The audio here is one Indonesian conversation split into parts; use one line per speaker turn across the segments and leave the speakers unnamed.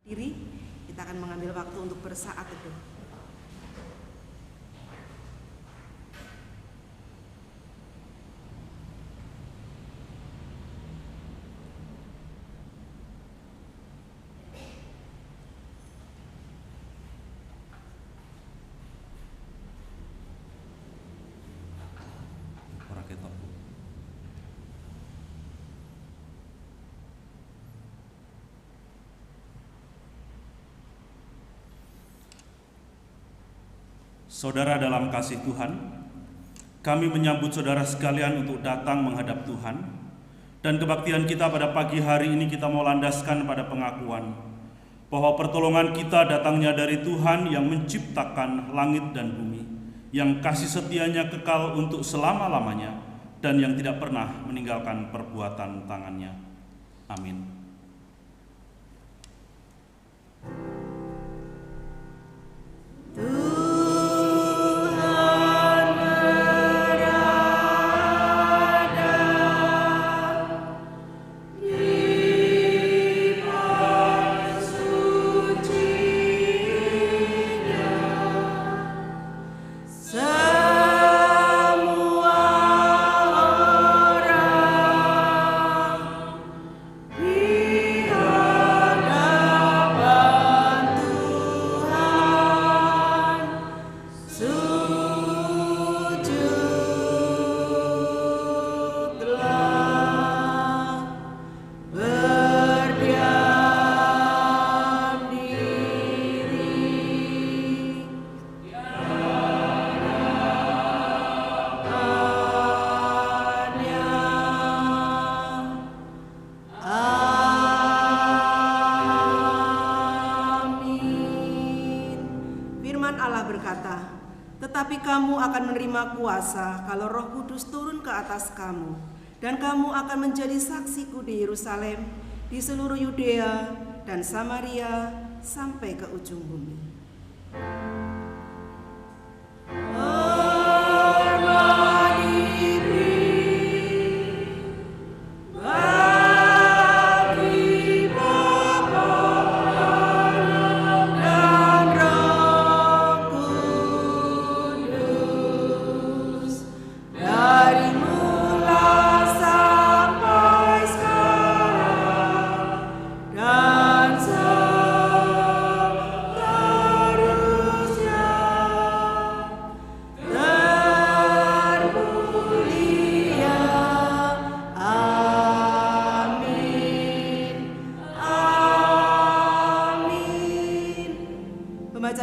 Diri, kita akan mengambil waktu untuk bersaat teduh.
Saudara dalam kasih Tuhan, kami menyambut saudara sekalian untuk datang menghadap Tuhan, dan kebaktian kita pada pagi hari ini kita mau landaskan pada pengakuan bahwa pertolongan kita datangnya dari Tuhan yang menciptakan langit dan bumi, yang kasih setianya kekal untuk selama-lamanya, dan yang tidak pernah meninggalkan perbuatan tangannya. Amin.
Tetapi kamu akan menerima kuasa kalau Roh Kudus turun ke atas kamu, dan kamu akan menjadi saksiku di Yerusalem, di seluruh Yudea dan Samaria sampai ke ujung bumi.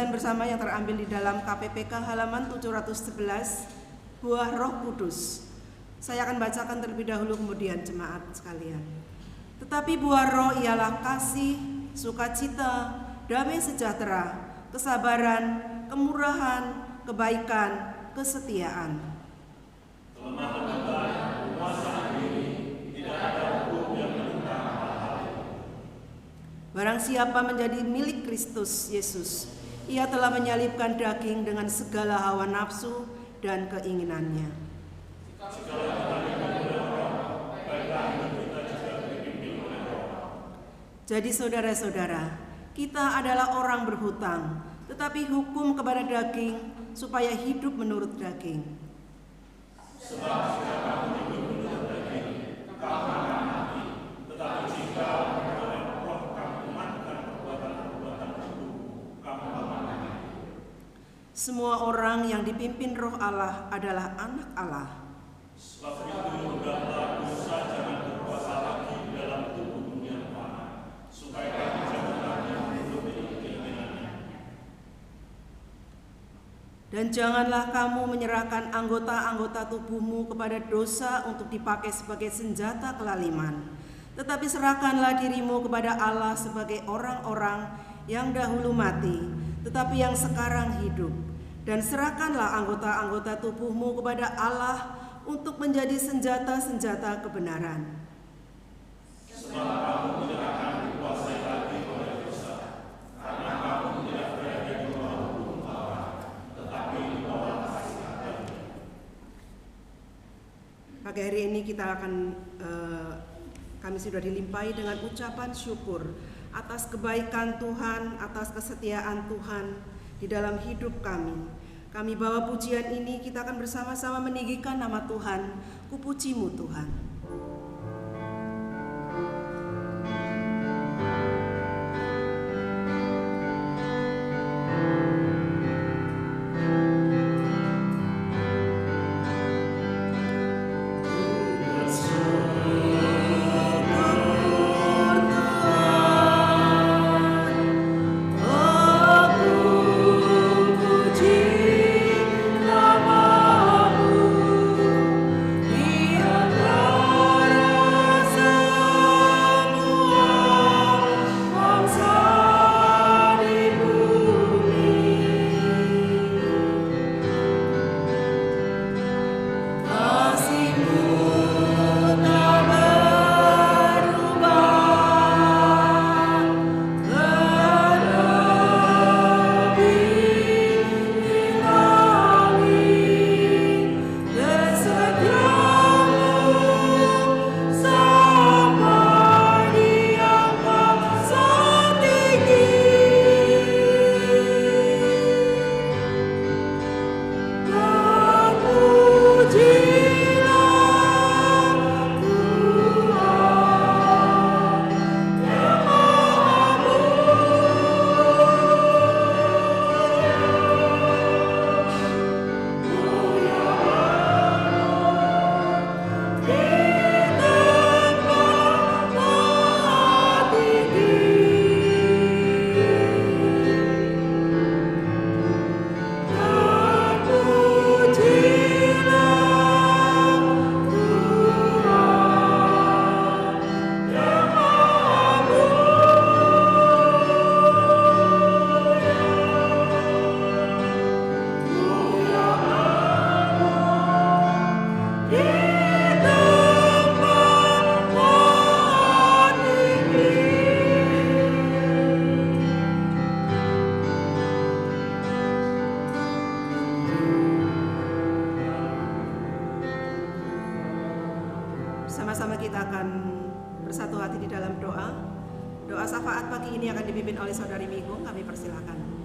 Bersama yang terambil di dalam KPPK halaman 711, buah Roh Kudus. Saya akan bacakan terlebih dahulu kemudian jemaat sekalian. Tetapi buah Roh ialah kasih, sukacita, damai sejahtera, kesabaran, kemurahan, kebaikan, kesetiaan. Barang siapa menjadi milik Kristus Yesus, Ia telah menyalibkan daging dengan segala hawa nafsu dan keinginannya. Jadi saudara-saudara, kita adalah orang berhutang, tetapi hukum kepada daging supaya hidup menurut daging. Sebab jika kamu hidup menurut daging, kamu akan mati, tetapi jika semua orang yang dipimpin Roh Allah adalah anak Allah. Sebab itu hendaklah dosa jangan berkuasa lagi dalam tubuhmu yang fana, supaya kamu jangan lagi menuruti keinginannya. Dan janganlah kamu menyerahkan anggota-anggota tubuhmu kepada dosa untuk dipakai sebagai senjata kelaliman, tetapi serahkanlah dirimu kepada Allah sebagai orang-orang yang dahulu mati, tetapi yang sekarang hidup. Dan serahkanlah anggota-anggota tubuhmu kepada Allah untuk menjadi senjata-senjata kebenaran. Sebab kamu tidak akan dikuasai lagi oleh dosa, karena kamu tidak berada di bawah hukum Taurat, tetapi di bawah kasih karunia. Pagi hari ini kita akan kami sudah dilimpahi dengan ucapan syukur atas kebaikan Tuhan, atas kesetiaan Tuhan di dalam hidup kami. Kami bawa pujian ini, kita akan bersama-sama meninggikan nama Tuhan. Kupujimu Tuhan. Sama-sama kita akan bersatu hati di dalam doa. Doa syafaat pagi ini akan dipimpin oleh Saudari Migung, kami persilakan.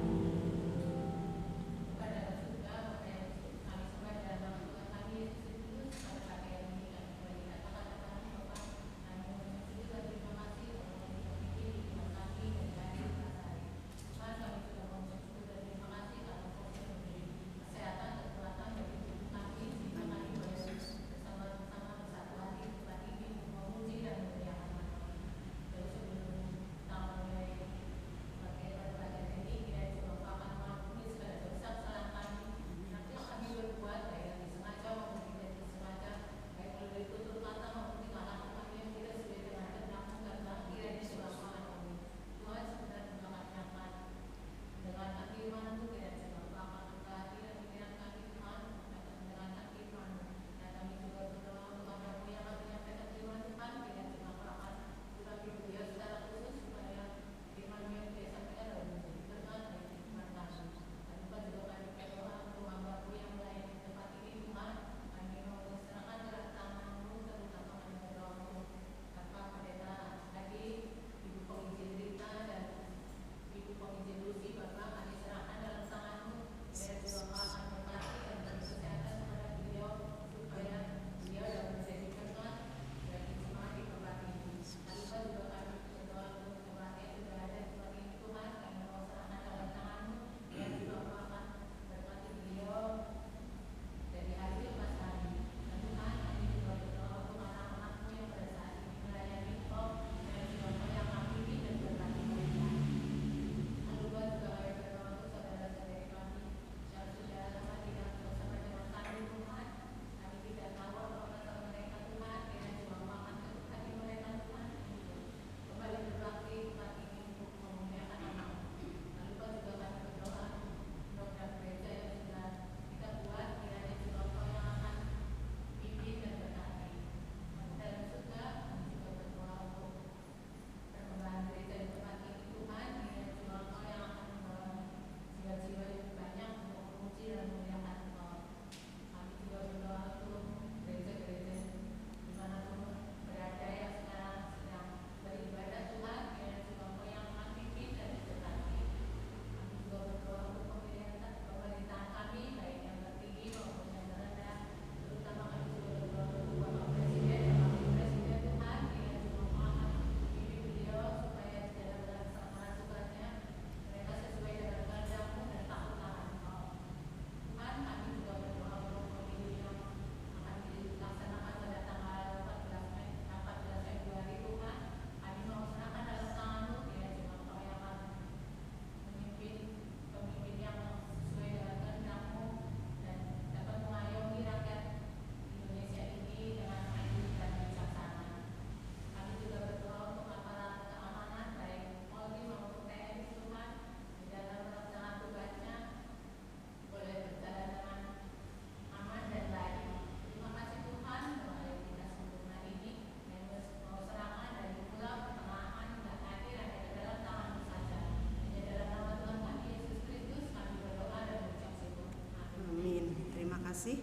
kasih.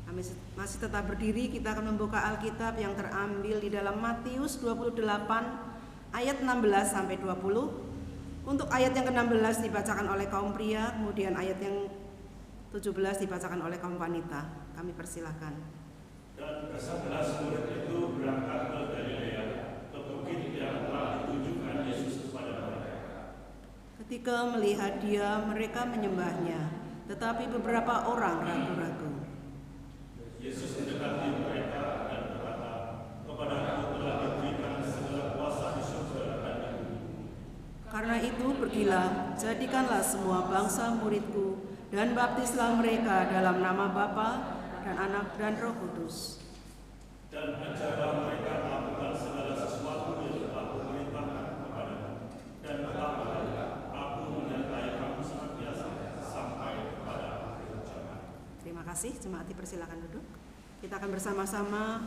Kami masih tetap berdiri, kita akan membuka Alkitab yang terambil di dalam Matius 28 ayat 16 sampai 20. Untuk ayat yang ke-16 dibacakan oleh kaum pria, kemudian ayat yang 17 dibacakan oleh kaum wanita. Kami persilahkan.
Dan ke-11 murid itu berangkat ke Galilea, ke bukit yang telah ditunjukkan Yesus kepada mereka.
Ketika melihat Dia, mereka menyembahnya, tetapi beberapa orang ragu-ragu.
Yesus mendekati mereka dan berkata, "Kepadaku telah diberikan segala kuasa di surga dan di bumi.
Karena itu pergilah, jadikanlah semua bangsa muridku, dan baptislah mereka dalam nama Bapa dan Anak dan Roh Kudus.
Dan ajarlah mereka melakukan segala sesuatu yang telah kuperintahkan kepadamu. Dan ketahuilah, aku menyertai kamu senantiasa sampai kepada akhir zaman."
Terima kasih, jemaat dipersilakan duduk. Kita akan bersama-sama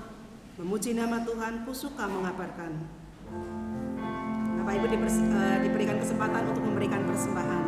memuji nama Tuhan. Kusuka mengabarkan. Bapak Ibu diberikan kesempatan untuk memberikan persembahan.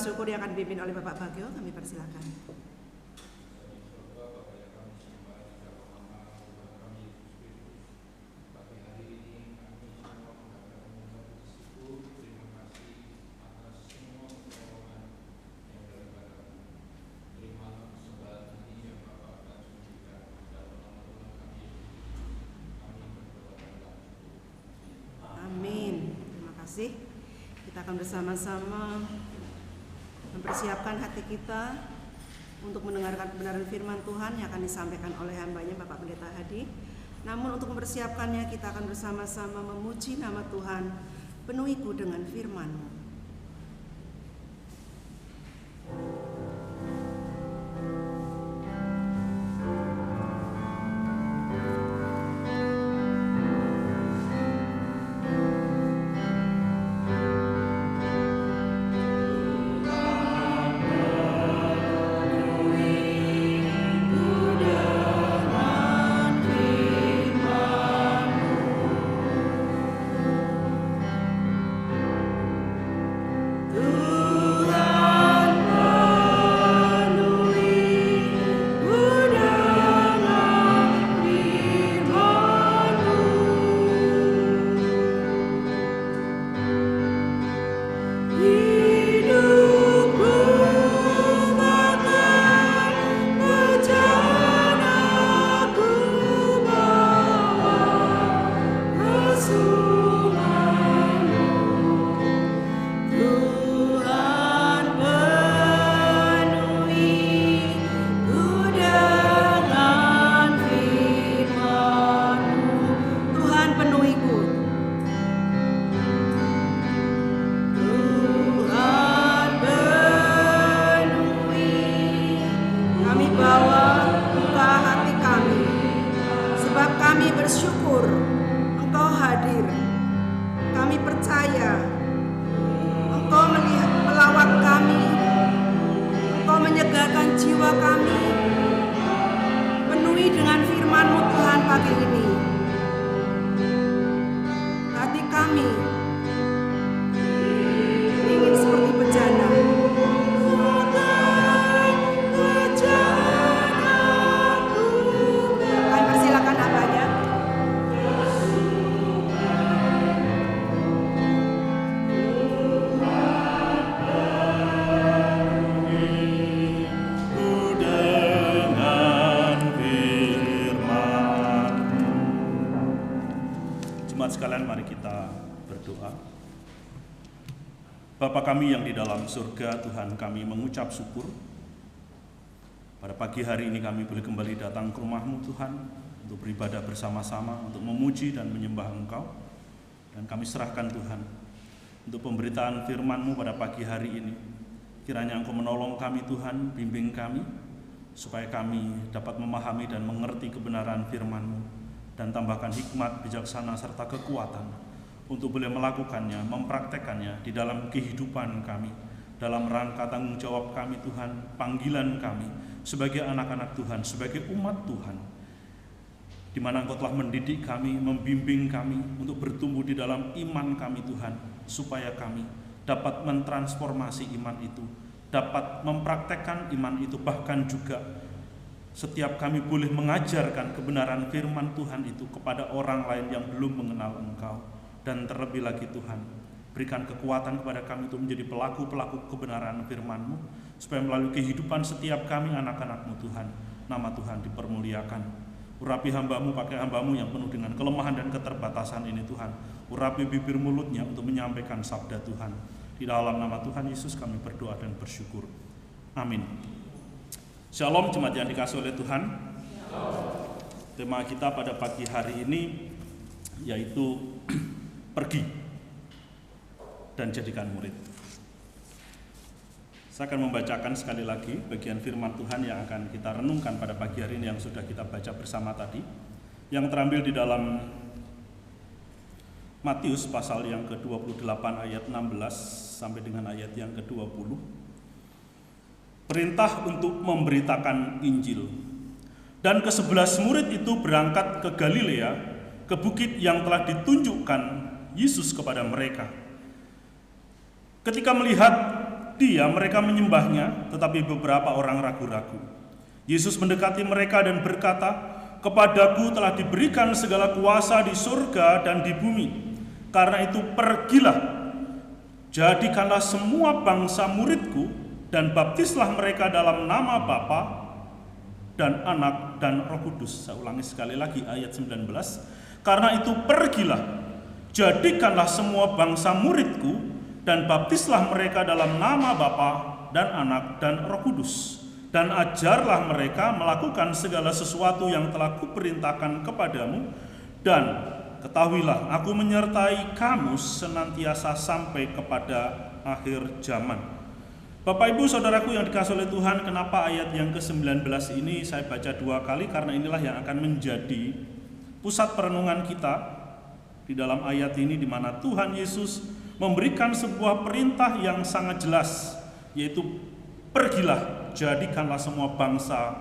Syukur yang akan dipimpin oleh Bapak Bagio, kami persilakan. Amin. Terima kasih. Kita akan bersama-sama mempersiapkan hati kita untuk mendengarkan kebenaran firman Tuhan yang akan disampaikan oleh hambanya Bapak Pendeta Hadi. Namun untuk mempersiapkannya kita akan bersama-sama memuji nama Tuhan. Penuhiku dengan firman-Mu. percaya Engkau melawat kami, Engkau menyegarkan jiwa kami. Penuhi dengan firman-Mu Tuhan pagi ini. Hati kami ingin seperti bejana. Kami persilakan abahnya.
Sekalian mari kita berdoa. Bapa kami yang di dalam surga, Tuhan, kami mengucap syukur. Pada pagi hari ini kami boleh kembali datang ke rumah-Mu Tuhan, untuk beribadah bersama-sama, untuk memuji dan menyembah Engkau. Dan kami serahkan Tuhan untuk pemberitaan firman-Mu pada pagi hari ini. Kiranya Engkau menolong kami Tuhan, bimbing kami, supaya kami dapat memahami dan mengerti kebenaran firman-Mu. Dan tambahkan hikmat, bijaksana, serta kekuatan untuk boleh melakukannya, mempraktekannya di dalam kehidupan kami, dalam rangka tanggung jawab kami Tuhan, panggilan kami sebagai anak-anak Tuhan, sebagai umat Tuhan, di mana Engkau telah mendidik kami, membimbing kami untuk bertumbuh di dalam iman kami Tuhan, supaya kami dapat mentransformasi iman itu, dapat mempraktekkan iman itu, bahkan juga setiap kami boleh mengajarkan kebenaran firman Tuhan itu kepada orang lain yang belum mengenal Engkau. Dan terlebih lagi Tuhan, berikan kekuatan kepada kami untuk menjadi pelaku-pelaku kebenaran firman-Mu, supaya melalui kehidupan setiap kami anak-anak-Mu Tuhan, nama Tuhan dipermuliakan. Urapi hamba-Mu, pakai hamba-Mu yang penuh dengan kelemahan dan keterbatasan ini Tuhan. Urapi bibir mulutnya untuk menyampaikan sabda Tuhan. Di dalam nama Tuhan Yesus kami berdoa dan bersyukur. Amin. Shalom jemaat yang dikasihi oleh Tuhan. Tema kita pada pagi hari ini yaitu pergi dan jadikan murid. Saya akan membacakan sekali lagi bagian firman Tuhan yang akan kita renungkan pada pagi hari ini yang sudah kita baca bersama tadi, yang terambil di dalam Matius pasal yang ke-28 ayat 16 sampai dengan ayat yang ke-20. Perintah untuk memberitakan Injil. Dan ke-11 murid itu berangkat ke Galilea, ke bukit yang telah ditunjukkan Yesus kepada mereka. Ketika melihat Dia, mereka menyembahnya, tetapi beberapa orang ragu-ragu. Yesus mendekati mereka dan berkata, "Kepadaku telah diberikan segala kuasa di surga dan di bumi. Karena itu pergilah, jadikanlah semua bangsa muridku, dan baptislah mereka dalam nama Bapa dan Anak dan Roh Kudus." Saya ulangi sekali lagi ayat 19. Karena itu pergilah, jadikanlah semua bangsa muridku, dan baptislah mereka dalam nama Bapa dan Anak dan Roh Kudus. Dan ajarlah mereka melakukan segala sesuatu yang telah kuperintahkan kepadamu. Dan ketahuilah, aku menyertai kamu senantiasa sampai kepada akhir zaman. Bapak Ibu Saudaraku yang dikasihi oleh Tuhan, kenapa ayat yang ke-19 ini saya baca 2 kali? Karena inilah yang akan menjadi pusat perenungan kita di dalam ayat ini, di mana Tuhan Yesus memberikan sebuah perintah yang sangat jelas, yaitu pergilah, jadikanlah semua bangsa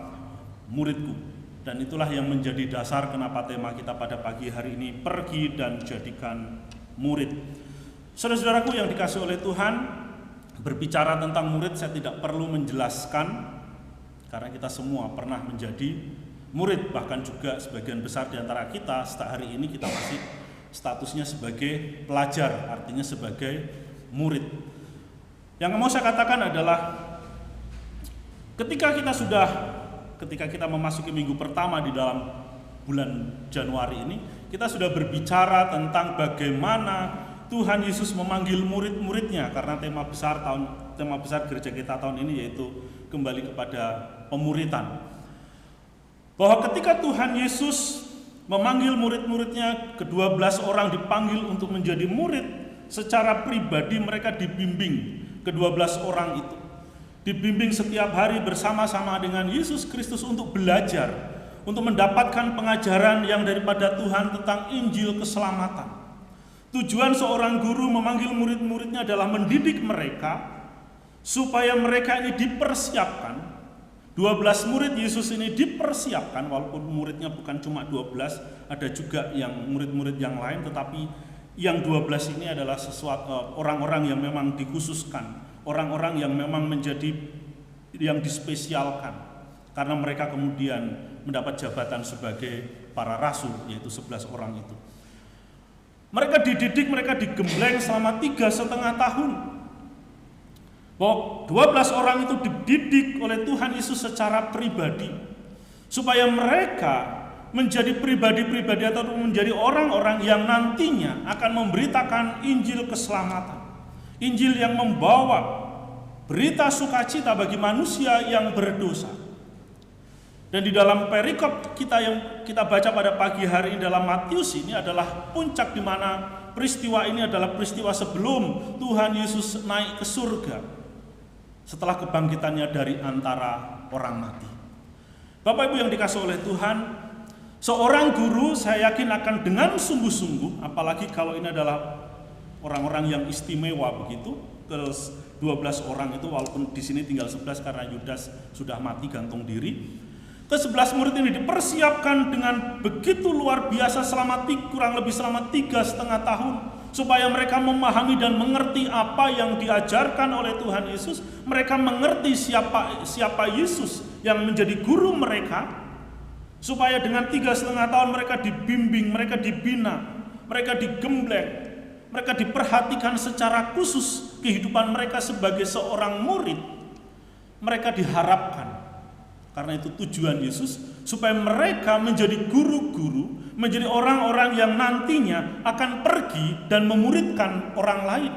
muridku. Dan itulah yang menjadi dasar kenapa tema kita pada pagi hari ini, pergi dan jadikan murid. Saudara-saudaraku yang dikasihi oleh Tuhan, berbicara tentang murid saya tidak perlu menjelaskan, karena kita semua pernah menjadi murid. Bahkan juga sebagian besar di antara kita sejak hari ini kita masih statusnya sebagai pelajar, artinya sebagai murid. Yang mau saya katakan adalah ketika kita memasuki minggu pertama di dalam bulan Januari ini, kita sudah berbicara tentang bagaimana Tuhan Yesus memanggil murid-muridnya, karena tema besar gereja kita tahun ini yaitu kembali kepada pemuritan. Bahwa ketika Tuhan Yesus memanggil murid-muridnya, ke-12 orang dipanggil untuk menjadi murid, secara pribadi mereka dibimbing, ke-12 orang itu dibimbing setiap hari bersama-sama dengan Yesus Kristus untuk belajar, untuk mendapatkan pengajaran yang daripada Tuhan tentang Injil keselamatan. Tujuan seorang guru memanggil murid-muridnya adalah mendidik mereka supaya mereka ini dipersiapkan. 12 murid Yesus ini dipersiapkan, walaupun muridnya bukan cuma 12, ada juga yang murid-murid yang lain, tetapi yang 12 ini adalah orang-orang yang memang dikhususkan, orang-orang yang memang menjadi yang dispesialkan, karena mereka kemudian mendapat jabatan sebagai para rasul, yaitu 11 orang itu. Mereka dididik, mereka digembleng selama 3,5 tahun. Bahwa 12 orang itu dididik oleh Tuhan Yesus secara pribadi, supaya mereka menjadi pribadi-pribadi atau menjadi orang-orang yang nantinya akan memberitakan Injil keselamatan, Injil yang membawa berita sukacita bagi manusia yang berdosa. Dan di dalam perikop kita yang kita baca pada pagi hari ini dalam Matius ini adalah puncak di mana peristiwa ini adalah peristiwa sebelum Tuhan Yesus naik ke surga setelah kebangkitannya dari antara orang mati. Bapak Ibu yang dikasihi oleh Tuhan, seorang guru saya yakin akan dengan sungguh-sungguh, apalagi kalau ini adalah orang-orang yang istimewa begitu, ke 12 orang itu, walaupun di sini tinggal 11 karena Yudas sudah mati gantung diri. Ke-11 murid ini dipersiapkan dengan begitu luar biasa kurang lebih selama 3,5 tahun, supaya mereka memahami dan mengerti apa yang diajarkan oleh Tuhan Yesus. Mereka mengerti siapa Yesus yang menjadi guru mereka, supaya dengan 3,5 tahun mereka dibimbing, mereka dibina, mereka digembleng, mereka diperhatikan secara khusus kehidupan mereka sebagai seorang murid. Mereka diharapkan, karena itu tujuan Yesus, supaya mereka menjadi guru-guru, menjadi orang-orang yang nantinya akan pergi dan memuridkan orang lain.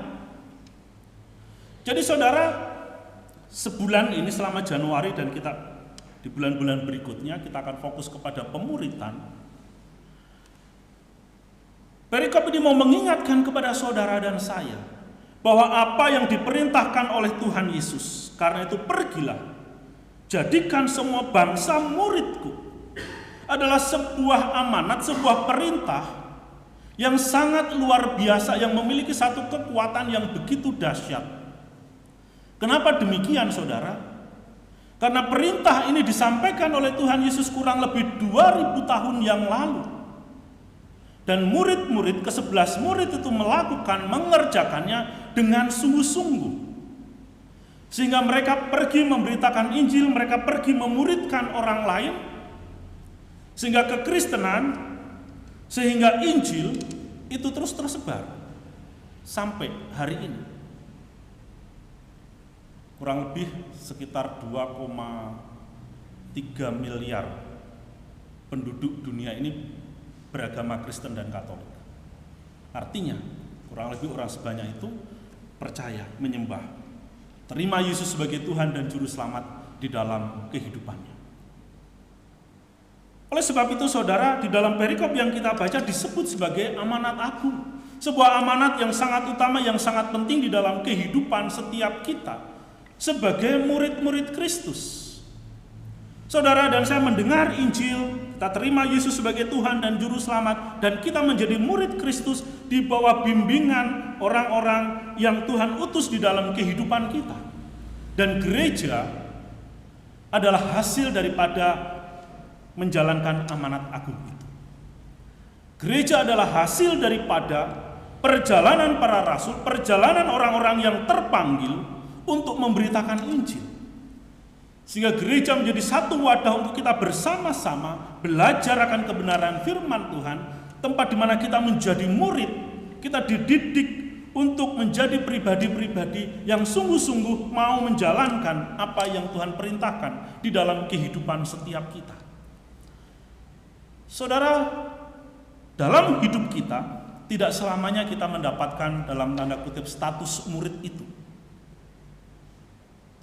Jadi saudara, sebulan ini selama Januari dan kita di bulan-bulan berikutnya kita akan fokus kepada pemuritan. Perikop ini mau mengingatkan kepada saudara dan saya bahwa apa yang diperintahkan oleh Tuhan Yesus, karena itu pergilah, jadikan semua bangsa muridku, adalah sebuah amanat, sebuah perintah yang sangat luar biasa, yang memiliki satu kekuatan yang begitu dahsyat. Kenapa demikian saudara? Karena perintah ini disampaikan oleh Tuhan Yesus kurang lebih 2000 tahun yang lalu. Dan murid-murid, ke-11 murid itu mengerjakannya dengan sungguh-sungguh. Sehingga mereka pergi memberitakan Injil, mereka pergi memuridkan orang lain, sehingga kekristenan, sehingga Injil itu terus tersebar sampai hari ini. Kurang lebih sekitar 2,3 miliar penduduk dunia ini beragama Kristen dan Katolik. Artinya, kurang lebih orang sebanyak itu percaya, menyembah, terima Yesus sebagai Tuhan dan Juru Selamat di dalam kehidupannya. Oleh sebab itu saudara, di dalam perikop yang kita baca disebut sebagai amanat agung. Sebuah amanat yang sangat utama, yang sangat penting di dalam kehidupan setiap kita sebagai murid-murid Kristus. Saudara dan saya mendengar Injil, kita terima Yesus sebagai Tuhan dan Juru Selamat, dan kita menjadi murid Kristus di bawah bimbingan orang-orang yang Tuhan utus di dalam kehidupan kita. Dan gereja adalah hasil daripada menjalankan amanat agung itu. Gereja adalah hasil daripada perjalanan para rasul, perjalanan orang-orang yang terpanggil untuk memberitakan Injil. Sehingga gereja menjadi satu wadah untuk kita bersama-sama belajar akan kebenaran firman Tuhan, tempat di mana kita menjadi murid, kita dididik untuk menjadi pribadi-pribadi yang sungguh-sungguh mau menjalankan apa yang Tuhan perintahkan di dalam kehidupan setiap kita. Saudara, dalam hidup kita tidak selamanya kita mendapatkan dalam tanda kutip status murid itu.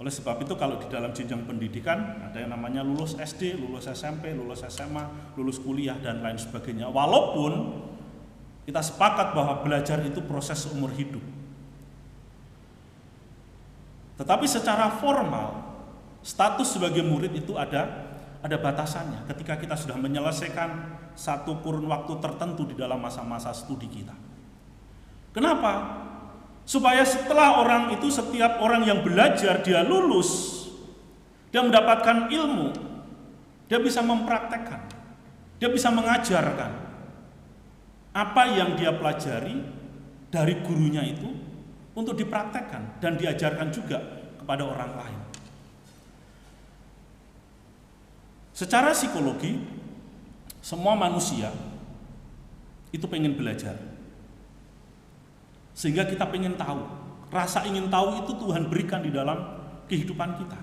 Oleh sebab itu kalau di dalam jenjang pendidikan ada yang namanya lulus SD, lulus SMP, lulus SMA, lulus kuliah dan lain sebagainya. Walaupun kita sepakat bahwa belajar itu proses seumur hidup. Tetapi secara formal status sebagai murid itu ada batasannya ketika kita sudah menyelesaikan satu kurun waktu tertentu di dalam masa-masa studi kita. Kenapa? Supaya setelah orang itu, setiap orang yang belajar, dia lulus, dia mendapatkan ilmu, dia bisa mempraktekkan, dia bisa mengajarkan apa yang dia pelajari dari gurunya itu untuk dipraktekkan dan diajarkan juga kepada orang lain. Secara psikologi, semua manusia itu pengen belajar. Sehingga kita pengen tahu. Rasa ingin tahu itu Tuhan berikan di dalam kehidupan kita.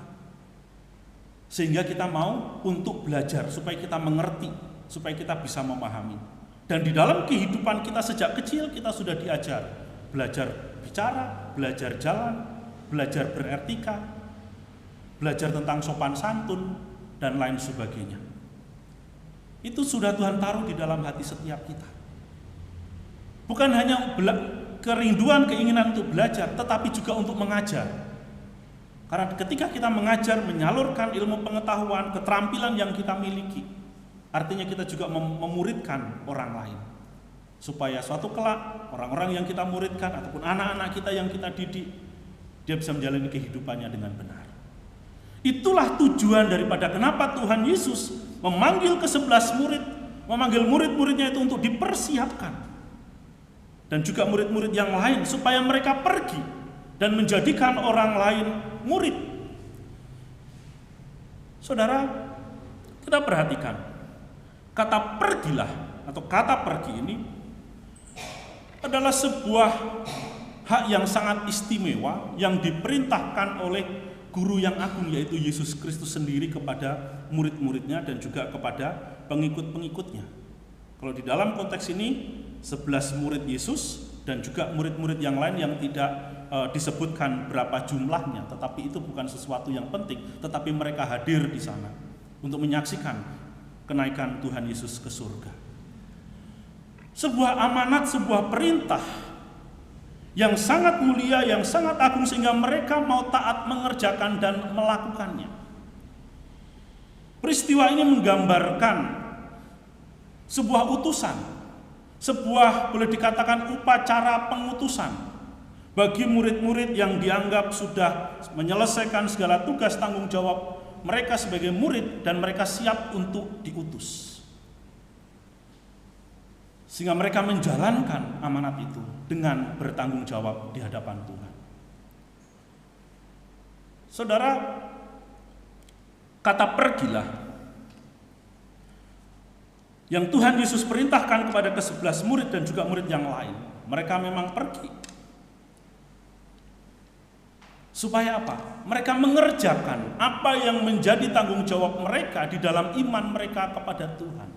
Sehingga kita mau untuk belajar, supaya kita mengerti, supaya kita bisa memahami. Dan di dalam kehidupan kita sejak kecil, kita sudah diajar. Belajar bicara, belajar jalan, belajar beretika, belajar tentang sopan santun, dan lain sebagainya. Itu sudah Tuhan taruh di dalam hati setiap kita. Bukan hanya kerinduan, keinginan untuk belajar, tetapi juga untuk mengajar. Karena ketika kita mengajar, menyalurkan ilmu pengetahuan, keterampilan yang kita miliki, artinya kita juga memuridkan orang lain. Supaya suatu kelak, orang-orang yang kita muridkan, ataupun anak-anak kita yang kita didik, dia bisa menjalani kehidupannya dengan benar. Itulah tujuan daripada kenapa Tuhan Yesus memanggil ke-11 murid, memanggil murid-muridnya itu untuk dipersiapkan. Dan juga murid-murid yang lain, supaya mereka pergi dan menjadikan orang lain murid. Saudara, kita perhatikan, kata pergilah atau kata pergi ini adalah sebuah hak yang sangat istimewa yang diperintahkan oleh guru yang agung, yaitu Yesus Kristus sendiri kepada murid-muridnya dan juga kepada pengikut-pengikutnya. Kalau di dalam konteks ini 11 murid Yesus dan juga murid-murid yang lain yang tidak disebutkan berapa jumlahnya, tetapi itu bukan sesuatu yang penting, tetapi mereka hadir di sana untuk menyaksikan kenaikan Tuhan Yesus ke surga. Sebuah amanat, sebuah perintah yang sangat mulia, yang sangat agung, sehingga mereka mau taat mengerjakan dan melakukannya. Peristiwa ini menggambarkan sebuah utusan, sebuah boleh dikatakan upacara pengutusan bagi murid-murid yang dianggap sudah menyelesaikan segala tugas tanggung jawab mereka sebagai murid dan mereka siap untuk diutus. Sehingga mereka menjalankan amanat itu dengan bertanggung jawab di hadapan Tuhan. Saudara, kata pergilah yang Tuhan Yesus perintahkan kepada ke-11 murid dan juga murid yang lain, mereka memang pergi. Supaya apa? Mereka mengerjakan apa yang menjadi tanggung jawab mereka di dalam iman mereka kepada Tuhan.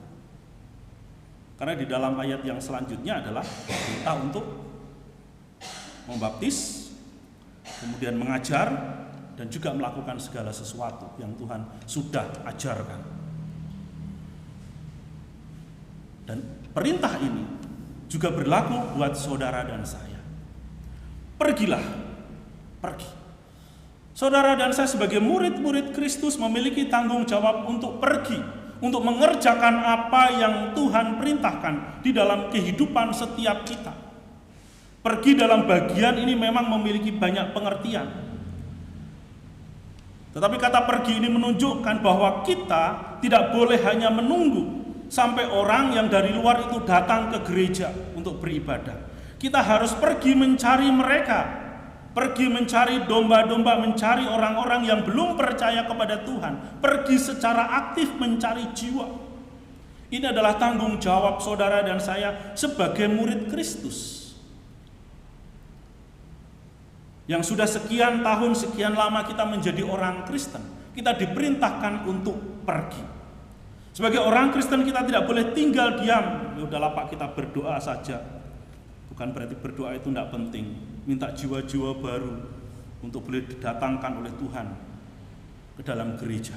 Karena di dalam ayat yang selanjutnya adalah perintah untuk membaptis, kemudian mengajar, dan juga melakukan segala sesuatu yang Tuhan sudah ajarkan. Dan perintah ini juga berlaku buat saudara dan saya. Pergilah, pergi. Saudara dan saya sebagai murid-murid Kristus memiliki tanggung jawab untuk pergi, untuk mengerjakan apa yang Tuhan perintahkan di dalam kehidupan setiap kita. Pergi dalam bagian ini memang memiliki banyak pengertian. Tetapi kata pergi ini menunjukkan bahwa kita tidak boleh hanya menunggu sampai orang yang dari luar itu datang ke gereja untuk beribadah. Kita harus pergi mencari mereka, pergi mencari domba-domba, mencari orang-orang yang belum percaya kepada Tuhan, pergi secara aktif mencari jiwa. Ini adalah tanggung jawab saudara dan saya sebagai murid Kristus. Yang sudah sekian tahun, sekian lama kita menjadi orang Kristen, kita diperintahkan untuk pergi. Sebagai orang Kristen kita tidak boleh tinggal diam. Ya udahlah Pak, kita berdoa saja. Bukan berarti berdoa itu tidak penting. Minta jiwa-jiwa baru untuk boleh didatangkan oleh Tuhan ke dalam gereja.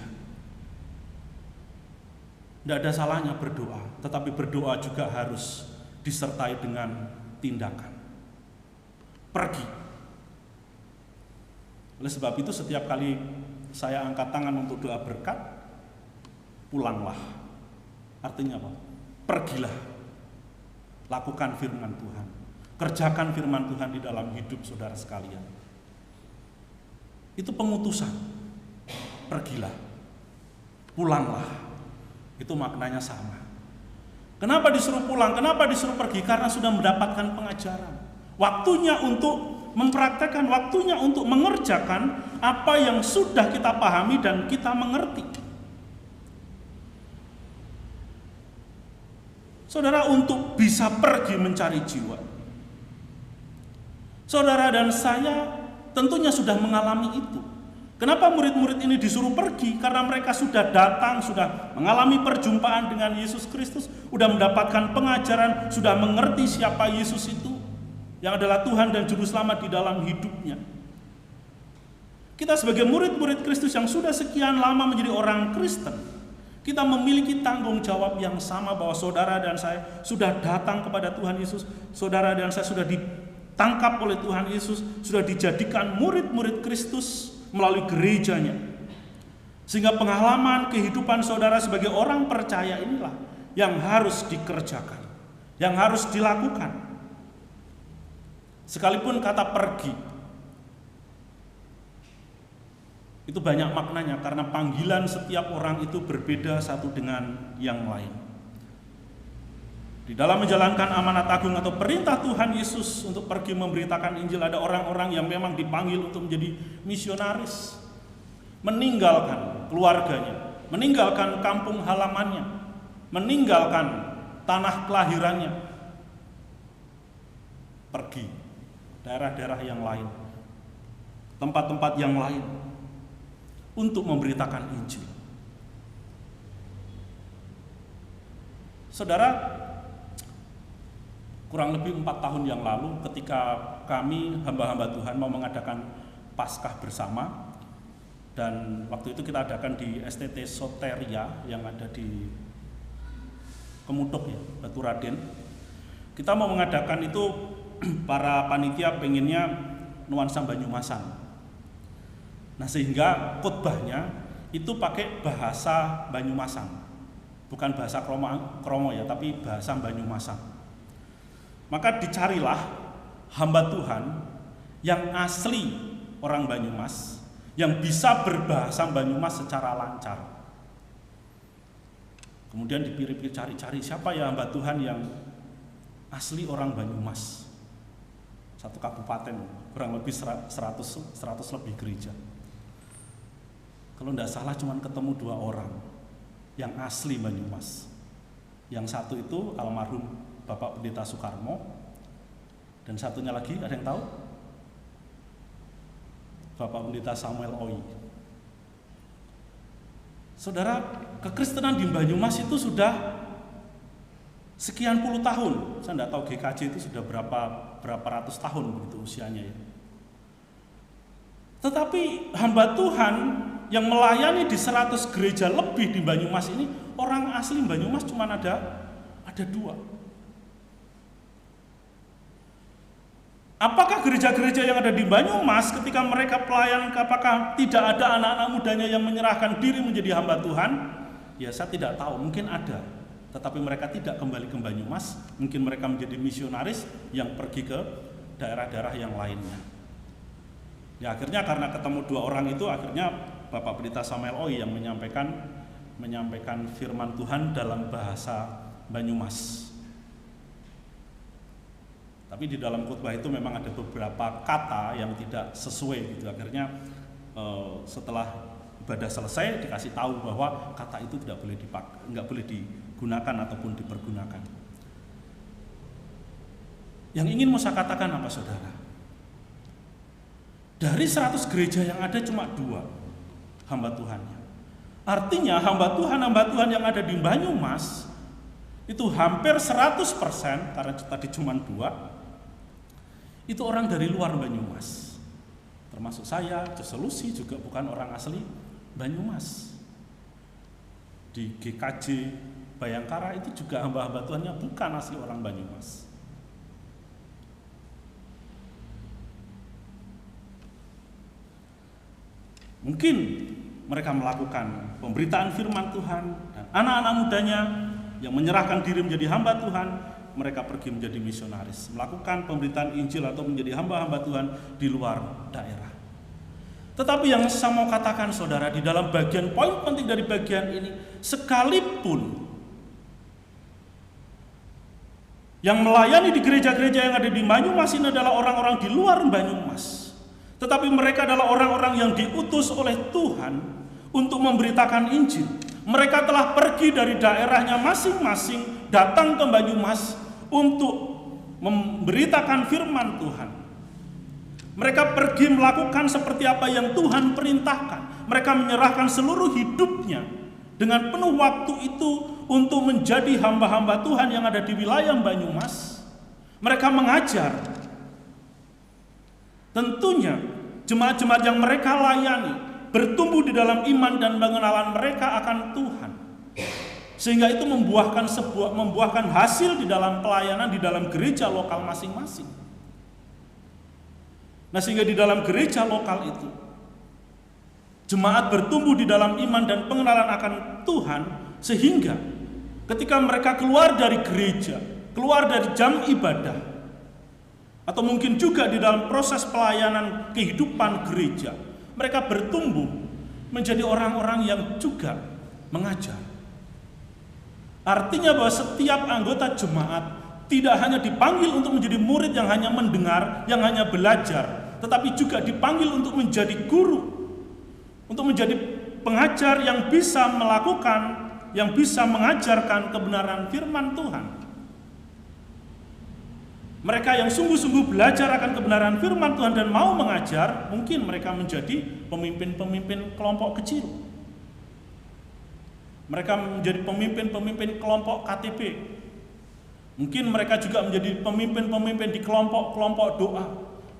Tidak ada salahnya berdoa, tetapi berdoa juga harus disertai dengan tindakan. Pergi. Oleh sebab itu setiap kali saya angkat tangan untuk doa berkat, pulanglah. Artinya apa? Pergilah. Lakukan firman Tuhan. Kerjakan firman Tuhan di dalam hidup saudara sekalian. Itu pengutusan. Pergilah, pulanglah. Itu maknanya sama. Kenapa disuruh pulang? Kenapa disuruh pergi? Karena sudah mendapatkan pengajaran. Waktunya untuk mempraktekkan, waktunya untuk mengerjakan apa yang sudah kita pahami dan kita mengerti. Saudara, untuk bisa pergi mencari jiwa, saudara dan saya tentunya sudah mengalami itu. Kenapa murid-murid ini disuruh pergi? Karena mereka sudah datang, sudah mengalami perjumpaan dengan Yesus Kristus, sudah mendapatkan pengajaran, sudah mengerti siapa Yesus itu, yang adalah Tuhan dan Juru Selamat di dalam hidupnya. Kita sebagai murid-murid Kristus yang sudah sekian lama menjadi orang Kristen, kita memiliki tanggung jawab yang sama bahwa saudara dan saya sudah datang kepada Tuhan Yesus, saudara dan saya sudah ditangkap oleh Tuhan Yesus, sudah dijadikan murid-murid Kristus melalui gerejanya. Sehingga pengalaman kehidupan saudara sebagai orang percaya inilah yang harus dikerjakan, yang harus dilakukan. Sekalipun kata pergi itu banyak maknanya, karena panggilan setiap orang itu berbeda satu dengan yang lain. Di dalam menjalankan amanat agung atau perintah Tuhan Yesus untuk pergi memberitakan Injil, ada orang-orang yang memang dipanggil untuk menjadi misionaris, meninggalkan keluarganya, meninggalkan kampung halamannya, meninggalkan tanah kelahirannya, pergi daerah-daerah yang lain, tempat-tempat yang lain, untuk memberitakan Injil. Saudara, kurang lebih 4 tahun yang lalu ketika kami hamba-hamba Tuhan mau mengadakan Paskah bersama, dan waktu itu kita adakan di STT Soteria yang ada di Kemutuk ya, Batu Raden. Kita mau mengadakan itu, para panitia pengennya nuansa Banyumasan. Nah, sehingga khotbahnya itu pakai bahasa Banyumasan, bukan bahasa kromo ya, tapi bahasa Banyumasan. Maka dicarilah hamba Tuhan yang asli orang Banyumas, yang bisa berbahasa Banyumas secara lancar. Kemudian dipilih cari-cari siapa ya hamba Tuhan yang asli orang Banyumas. Satu kabupaten, kurang lebih 100 lebih gereja. Kalau tidak salah cuma ketemu 2 orang yang asli Banyumas. Yang satu itu almarhum Bapak Pendeta Soekarmo, dan satunya lagi ada yang tahu? Bapak Pendeta Samuel Oi. Saudara, kekristenan di Banyumas itu sudah sekian puluh tahun. Saya tidak tahu GKJ itu sudah berapa ratus tahun begitu usianya ya. Tetapi hamba Tuhan yang melayani di 100 gereja lebih di Banyumas ini, orang asli Banyumas cuma ada 2. Apakah gereja-gereja yang ada di Banyumas ketika mereka pelayanan, apakah tidak ada anak-anak mudanya yang menyerahkan diri menjadi hamba Tuhan? Ya, saya tidak tahu, mungkin ada. Tetapi mereka tidak kembali ke Banyumas, mungkin mereka menjadi misionaris yang pergi ke daerah-daerah yang lainnya. Ya, akhirnya karena ketemu 2 orang itu, akhirnya Bapak Pendeta Samuel Oi yang menyampaikan firman Tuhan dalam bahasa Banyumas. Tapi di dalam khotbah itu memang ada beberapa kata yang tidak sesuai gitu. Akhirnya setelah ibadah selesai dikasih tahu bahwa kata itu tidak boleh nggak boleh digunakan ataupun dipergunakan. Yang ingin mau saya katakan apa, saudara? Dari 100 gereja yang ada cuma 2 hamba Tuhannya. Artinya hamba Tuhan yang ada di Banyumas itu hampir 100%, karena tadi cuma 2, itu orang dari luar Banyumas. Termasuk saya, Joselusi juga bukan orang asli Banyumas. Di GKJ Bayangkara itu juga hamba-hamba Tuhannya bukan asli orang Banyumas. Mungkin mereka melakukan pemberitaan firman Tuhan, dan anak-anak mudanya yang menyerahkan diri menjadi hamba Tuhan mereka pergi menjadi misionaris, melakukan pemberitaan Injil atau menjadi hamba-hamba Tuhan di luar daerah. Tetapi yang saya mau katakan saudara, di dalam bagian poin penting dari bagian ini, sekalipun yang melayani di gereja-gereja yang ada di Banyumas ini adalah orang-orang di luar Banyumas, tetapi mereka adalah orang-orang yang diutus oleh Tuhan untuk memberitakan Injil. Mereka telah pergi dari daerahnya masing-masing datang ke Banyumas untuk memberitakan firman Tuhan. Mereka pergi melakukan seperti apa yang Tuhan perintahkan. Mereka menyerahkan seluruh hidupnya dengan penuh waktu itu untuk menjadi hamba-hamba Tuhan yang ada di wilayah Banyumas. Mereka mengajar. Tentunya jemaat-jemaat yang mereka layani bertumbuh di dalam iman dan pengenalan mereka akan Tuhan, sehingga itu membuahkan hasil di dalam pelayanan di dalam gereja lokal masing-masing. Nah, sehingga di dalam gereja lokal itu jemaat bertumbuh di dalam iman dan pengenalan akan Tuhan, sehingga ketika mereka keluar dari gereja, keluar dari jam ibadah, atau mungkin juga di dalam proses pelayanan kehidupan gereja, mereka bertumbuh menjadi orang-orang yang juga mengajar. Artinya bahwa setiap anggota jemaat tidak hanya dipanggil untuk menjadi murid yang hanya mendengar, yang hanya belajar, tetapi juga dipanggil untuk menjadi guru, untuk menjadi pengajar yang bisa melakukan, yang bisa mengajarkan kebenaran firman Tuhan. Mereka yang sungguh-sungguh belajar akan kebenaran firman Tuhan dan mau mengajar, mungkin mereka menjadi pemimpin-pemimpin kelompok kecil. Mereka menjadi pemimpin-pemimpin kelompok KTP. Mungkin mereka juga menjadi pemimpin-pemimpin di kelompok-kelompok doa,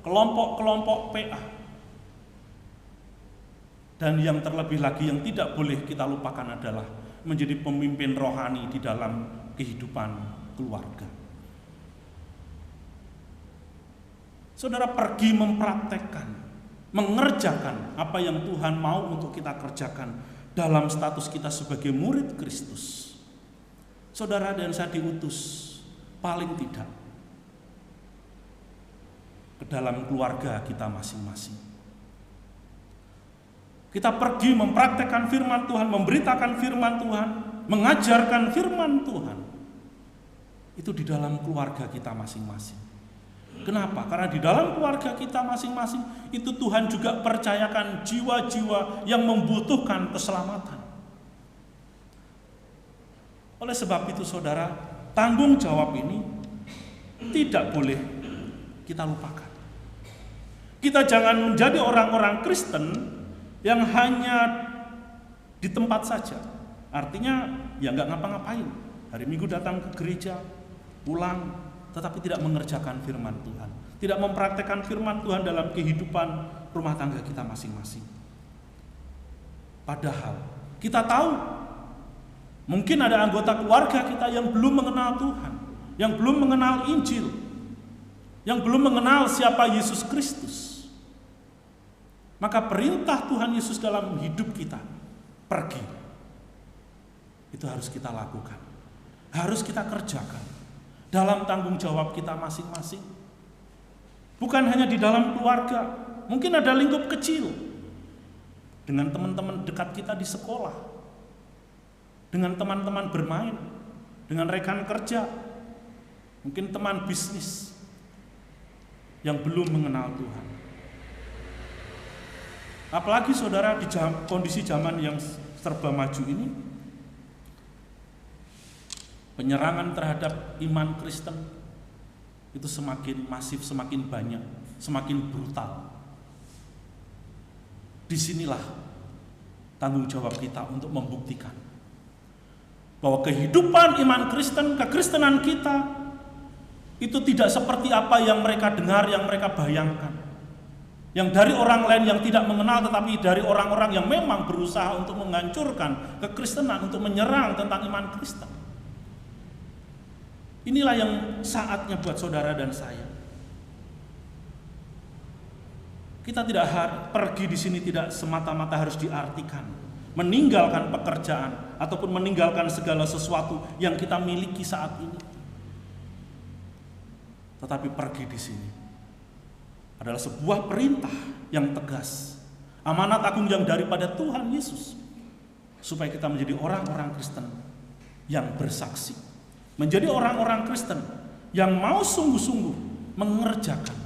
kelompok-kelompok PA. Dan yang terlebih lagi yang tidak boleh kita lupakan adalah menjadi pemimpin rohani di dalam kehidupan keluarga. Saudara pergi mempraktekkan, mengerjakan apa yang Tuhan mau untuk kita kerjakan dalam status kita sebagai murid Kristus. Saudara dan saya diutus paling tidak ke dalam keluarga kita masing-masing. Kita pergi mempraktekkan firman Tuhan, memberitakan firman Tuhan, mengajarkan firman Tuhan. Itu di dalam keluarga kita masing-masing. Kenapa? Karena di dalam keluarga kita masing-masing itu Tuhan juga percayakan jiwa-jiwa yang membutuhkan keselamatan. Oleh sebab itu saudara, tanggung jawab ini tidak boleh kita lupakan. Kita jangan menjadi orang-orang Kristen yang hanya di tempat saja. Artinya ya nggak ngapa-ngapain. Hari Minggu datang ke gereja, pulang, tetapi tidak mengerjakan firman Tuhan, tidak mempraktekkan firman Tuhan dalam kehidupan rumah tangga kita masing-masing. Padahal kita tahu mungkin ada anggota keluarga kita yang belum mengenal Tuhan, yang belum mengenal Injil, yang belum mengenal siapa Yesus Kristus. Maka perintah Tuhan Yesus dalam hidup kita, pergi, itu harus kita lakukan, harus kita kerjakan dalam tanggung jawab kita masing-masing. Bukan hanya di dalam keluarga, mungkin ada lingkup kecil dengan teman-teman dekat kita di sekolah, dengan teman-teman bermain, dengan rekan kerja, mungkin teman bisnis yang belum mengenal Tuhan. Apalagi saudara di kondisi zaman yang serba maju ini, penyerangan terhadap iman Kristen itu semakin masif, semakin banyak, semakin brutal. Disinilah tanggung jawab kita untuk membuktikan bahwa kehidupan iman Kristen, kekristenan kita itu tidak seperti apa yang mereka dengar, yang mereka bayangkan, yang dari orang lain yang tidak mengenal, tetapi dari orang-orang yang memang berusaha untuk menghancurkan kekristenan, untuk menyerang tentang iman Kristen. Inilah yang saatnya buat saudara dan saya. Kita tidak pergi di sini tidak semata-mata harus diartikan meninggalkan pekerjaan ataupun meninggalkan segala sesuatu yang kita miliki saat ini. Tetapi pergi di sini adalah sebuah perintah yang tegas, amanat agung yang daripada Tuhan Yesus, supaya kita menjadi orang-orang Kristen yang bersaksi, menjadi orang-orang Kristen yang mau sungguh-sungguh mengerjakan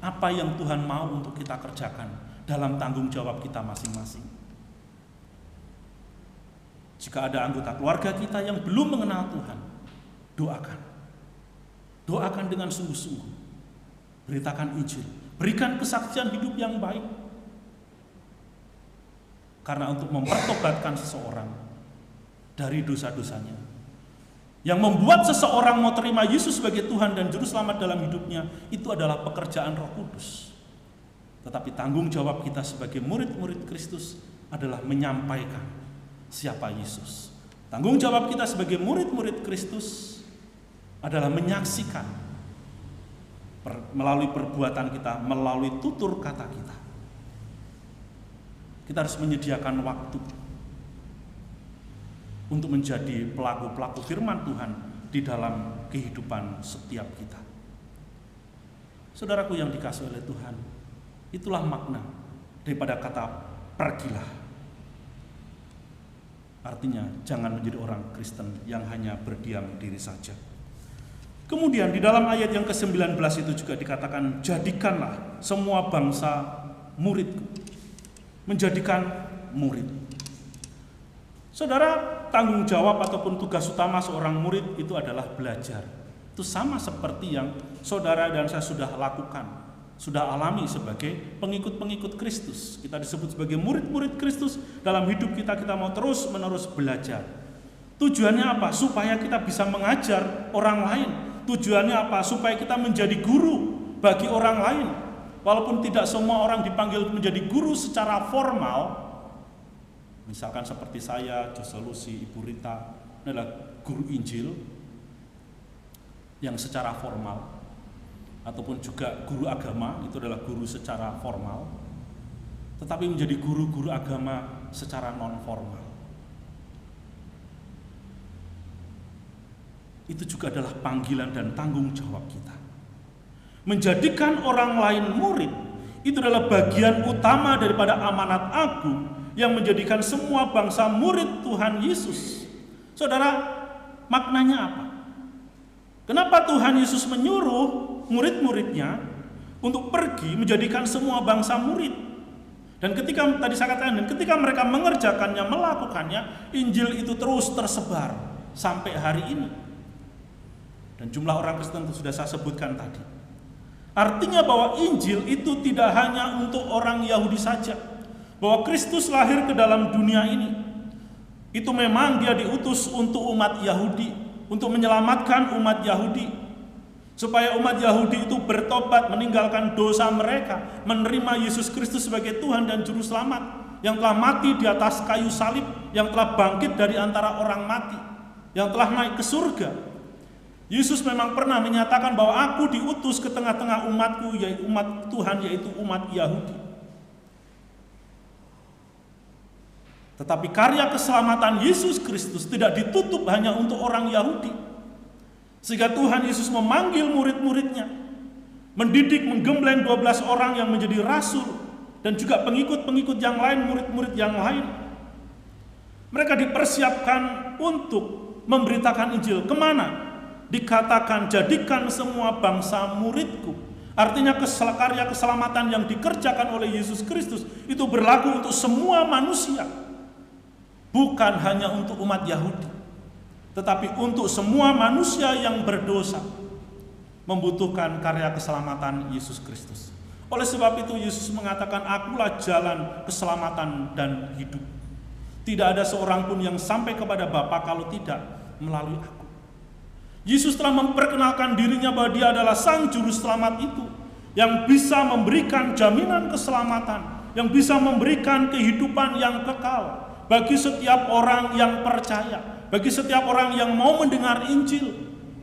apa yang Tuhan mau untuk kita kerjakan dalam tanggung jawab kita masing-masing. Jika ada anggota keluarga kita yang belum mengenal Tuhan, doakan dengan sungguh-sungguh, beritakan Injil, berikan kesaksian hidup yang baik. Karena untuk mempertobatkan seseorang dari dosa-dosanya, yang membuat seseorang mau terima Yesus sebagai Tuhan dan Juru Selamat dalam hidupnya, itu adalah pekerjaan Roh Kudus. Tetapi tanggung jawab kita sebagai murid-murid Kristus adalah menyampaikan siapa Yesus. Tanggung jawab kita sebagai murid-murid Kristus adalah menyaksikan melalui perbuatan kita, melalui tutur kata kita. Kita harus menyediakan waktu untuk menjadi pelaku-pelaku firman Tuhan di dalam kehidupan setiap kita. Saudaraku yang dikasihi oleh Tuhan, itulah makna daripada kata pergilah. Artinya jangan menjadi orang Kristen yang hanya berdiam diri saja. Kemudian di dalam ayat yang ke-19 itu juga dikatakan, jadikanlah semua bangsa muridku. Menjadikan murid. Saudara, tanggung jawab ataupun tugas utama seorang murid itu adalah belajar. Itu sama seperti yang saudara dan saya sudah lakukan, sudah alami sebagai pengikut-pengikut Kristus. Kita disebut sebagai murid-murid Kristus. Dalam hidup kita mau terus-menerus belajar. Tujuannya apa? Supaya kita bisa mengajar orang lain. Tujuannya apa? Supaya kita menjadi guru bagi orang lain. Walaupun tidak semua orang dipanggil menjadi guru secara formal, misalkan seperti saya, Jose Lucy, Ibu Rita, adalah guru Injil yang secara formal, ataupun juga guru agama, itu adalah guru secara formal, tetapi menjadi guru-guru agama secara non-formal. Itu juga adalah panggilan dan tanggung jawab kita. Menjadikan orang lain murid, itu adalah bagian utama daripada amanat agung yang menjadikan semua bangsa murid Tuhan Yesus. Saudara, maknanya apa? Kenapa Tuhan Yesus menyuruh murid-muridnya untuk pergi menjadikan semua bangsa murid? Dan ketika tadi saya katakan, ketika mereka mengerjakannya, melakukannya, Injil itu terus tersebar sampai hari ini. Dan jumlah orang Kristen itu sudah saya sebutkan tadi. Artinya bahwa Injil itu tidak hanya untuk orang Yahudi saja. Bahwa Kristus lahir ke dalam dunia ini, itu memang dia diutus untuk umat Yahudi, untuk menyelamatkan umat Yahudi, supaya umat Yahudi itu bertobat, meninggalkan dosa mereka, menerima Yesus Kristus sebagai Tuhan dan Juru Selamat, yang telah mati di atas kayu salib, yang telah bangkit dari antara orang mati, yang telah naik ke surga. Yesus memang pernah menyatakan bahwa aku diutus ke tengah-tengah umatku, yaitu umat Tuhan, yaitu umat Yahudi. Tetapi karya keselamatan Yesus Kristus tidak ditutup hanya untuk orang Yahudi. Sehingga Tuhan Yesus memanggil murid-muridnya, mendidik, menggembleng 12 orang yang menjadi rasul, dan juga pengikut-pengikut yang lain, murid-murid yang lain. Mereka dipersiapkan untuk memberitakan Injil. Kemana? Dikatakan, jadikan semua bangsa muridku. Artinya karya keselamatan yang dikerjakan oleh Yesus Kristus itu berlaku untuk semua manusia. Bukan hanya untuk umat Yahudi, tetapi untuk semua manusia yang berdosa membutuhkan karya keselamatan Yesus Kristus. Oleh sebab itu Yesus mengatakan, akulah jalan, keselamatan, dan hidup. Tidak ada seorang pun yang sampai kepada Bapa kalau tidak melalui aku. Yesus telah memperkenalkan dirinya bahwa dia adalah Sang Juru Selamat itu, yang bisa memberikan jaminan keselamatan, yang bisa memberikan kehidupan yang kekal bagi setiap orang yang percaya, bagi setiap orang yang mau mendengar Injil,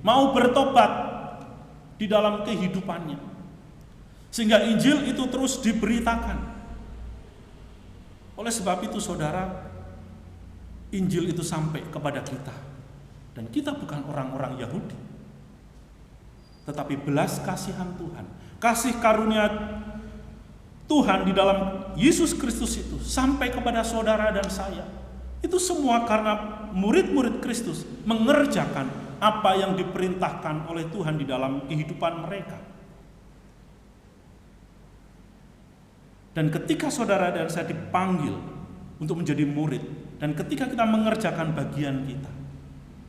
mau bertobat di dalam kehidupannya. Sehingga Injil itu terus diberitakan. Oleh sebab itu saudara, Injil itu sampai kepada kita. Dan kita bukan orang-orang Yahudi. tetapi belas kasihan Tuhan, kasih karunia Tuhan di dalam Yesus Kristus itu sampai kepada saudara dan saya. Itu semua karena murid-murid Kristus mengerjakan apa yang diperintahkan oleh Tuhan di dalam kehidupan mereka. Dan ketika saudara dan saya dipanggil untuk menjadi murid, dan ketika kita mengerjakan bagian kita,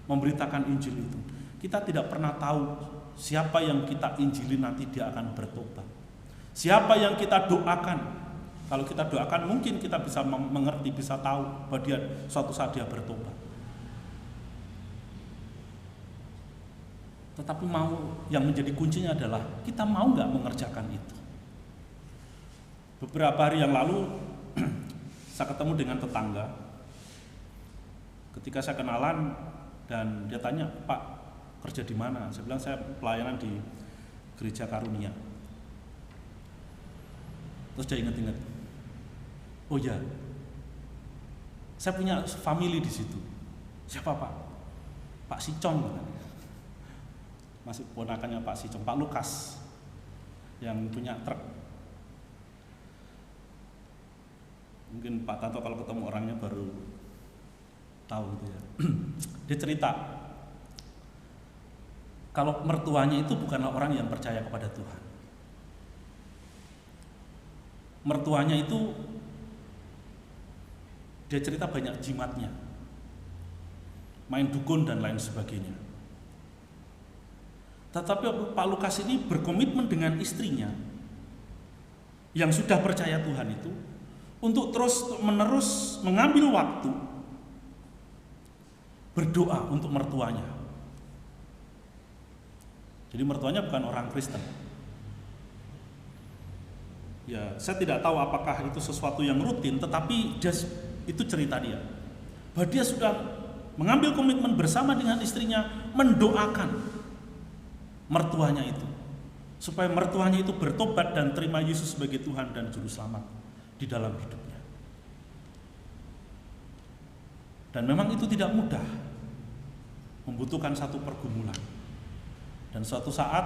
memberitakan Injil itu, kita tidak pernah tahu siapa yang kita injili nanti dia akan bertobat. Siapa yang kita doakan. Kalau kita doakan mungkin kita bisa mengerti, bisa tahu bahwa dia suatu saat dia bertobat. Tetapi yang menjadi kuncinya adalah kita mau nggak mengerjakan itu. Beberapa hari yang lalu saya ketemu dengan tetangga. Ketika saya kenalan dan dia tanya, "Pak, kerja di mana?" Saya bilang, "Saya pelayanan di Gereja Karunia." Terus dia ingat-ingat, "Oh ya, saya punya family di situ." "Siapa, Pak?" "Pak Sicong," katanya. Masih ponakannya Pak Sicong, Pak Lukas yang punya truk. Mungkin Pak Tanto kalau ketemu orangnya baru tahu gitu ya. Dia cerita kalau mertuanya itu bukanlah orang yang percaya kepada Tuhan. Mertuanya itu dia cerita banyak jimatnya, main dukun dan lain sebagainya. Tetapi Pak Lukas ini berkomitmen dengan istrinya yang sudah percaya Tuhan itu untuk terus menerus mengambil waktu berdoa untuk mertuanya. Jadi mertuanya bukan orang Kristen. Ya, saya tidak tahu apakah itu sesuatu yang rutin, tetapi itu cerita dia. Bahwa dia sudah mengambil komitmen bersama dengan istrinya mendoakan mertuanya itu, supaya mertuanya itu bertobat dan terima Yesus sebagai Tuhan dan Juru Selamat di dalam hidupnya. Dan memang itu tidak mudah, membutuhkan satu pergumulan. Dan suatu saat,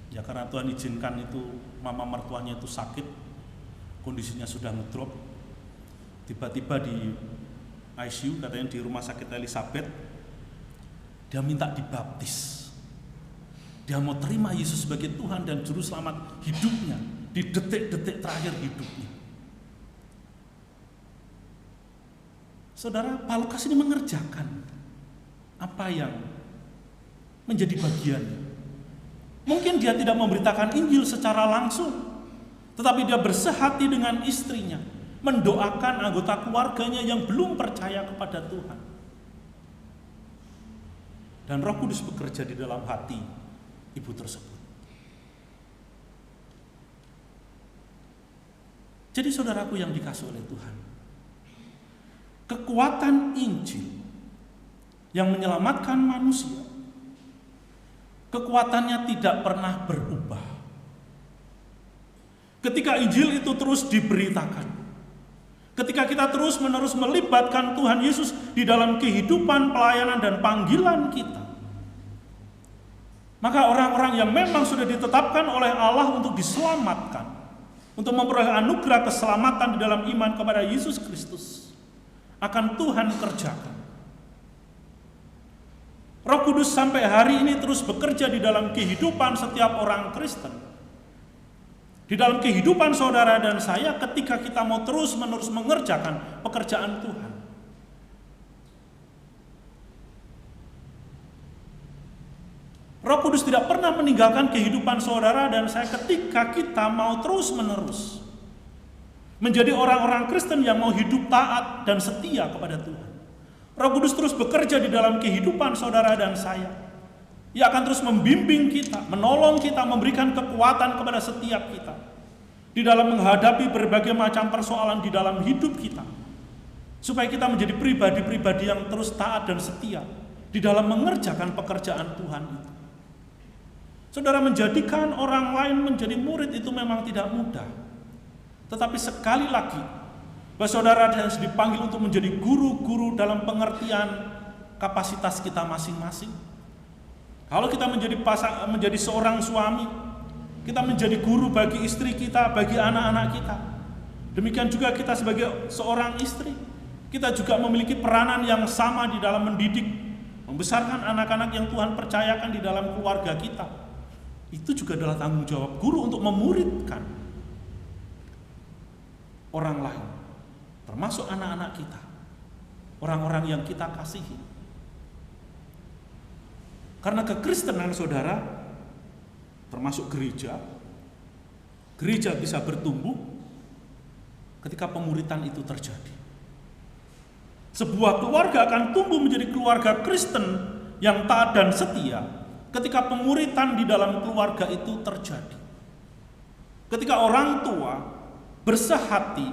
ya karena Tuhan izinkan itu mama mertuanya itu sakit, kondisinya sudah ngedrop, tiba-tiba di ICU, katanya di rumah sakit Elizabeth, dia minta dibaptis. Dia mau terima Yesus sebagai Tuhan dan Juru Selamat hidupnya di detik-detik terakhir hidupnya. Saudara, Pak Lukas ini mengerjakan apa yang menjadi bagiannya. Mungkin dia tidak memberitakan Injil secara langsung, tetapi dia bersehati dengan istrinya, mendoakan anggota keluarganya yang belum percaya kepada Tuhan. Dan Roh Kudus bekerja di dalam hati ibu tersebut. Jadi saudaraku yang dikasihi oleh Tuhan, kekuatan Injil yang menyelamatkan manusia, kekuatannya tidak pernah berubah. Ketika Injil itu terus diberitakan, ketika kita terus-menerus melibatkan Tuhan Yesus di dalam kehidupan, pelayanan, dan panggilan kita, maka orang-orang yang memang sudah ditetapkan oleh Allah untuk diselamatkan, untuk memperoleh anugerah keselamatan di dalam iman kepada Yesus Kristus, akan Tuhan kerjakan. Roh Kudus sampai hari ini terus bekerja di dalam kehidupan setiap orang Kristen, di dalam kehidupan saudara dan saya, ketika kita mau terus-menerus mengerjakan pekerjaan Tuhan. Roh Kudus tidak pernah meninggalkan kehidupan saudara dan saya ketika kita mau terus-menerus menjadi orang-orang Kristen yang mau hidup taat dan setia kepada Tuhan. Roh Kudus terus bekerja di dalam kehidupan saudara dan saya. Ia akan terus membimbing kita, menolong kita, memberikan kekuatan kepada setiap kita di dalam menghadapi berbagai macam persoalan di dalam hidup kita, supaya kita menjadi pribadi-pribadi yang terus taat dan setia di dalam mengerjakan pekerjaan Tuhan itu. Saudara, menjadikan orang lain menjadi murid itu memang tidak mudah. Tetapi sekali lagi, bahwa saudara harus dipanggil untuk menjadi guru-guru dalam pengertian kapasitas kita masing-masing. Kalau kita menjadi seorang suami, kita menjadi guru bagi istri kita, bagi anak-anak kita. Demikian juga kita sebagai seorang istri, kita juga memiliki peranan yang sama di dalam mendidik, membesarkan anak-anak yang Tuhan percayakan di dalam keluarga kita. Itu juga adalah tanggung jawab guru untuk memuridkan orang lain, termasuk anak-anak kita, orang-orang yang kita kasihi. Karena kekristenan, saudara, termasuk gereja bisa bertumbuh ketika pemuritan itu terjadi. Sebuah keluarga akan tumbuh menjadi keluarga Kristen yang taat dan setia ketika pemuritan di dalam keluarga itu terjadi. Ketika orang tua bersehati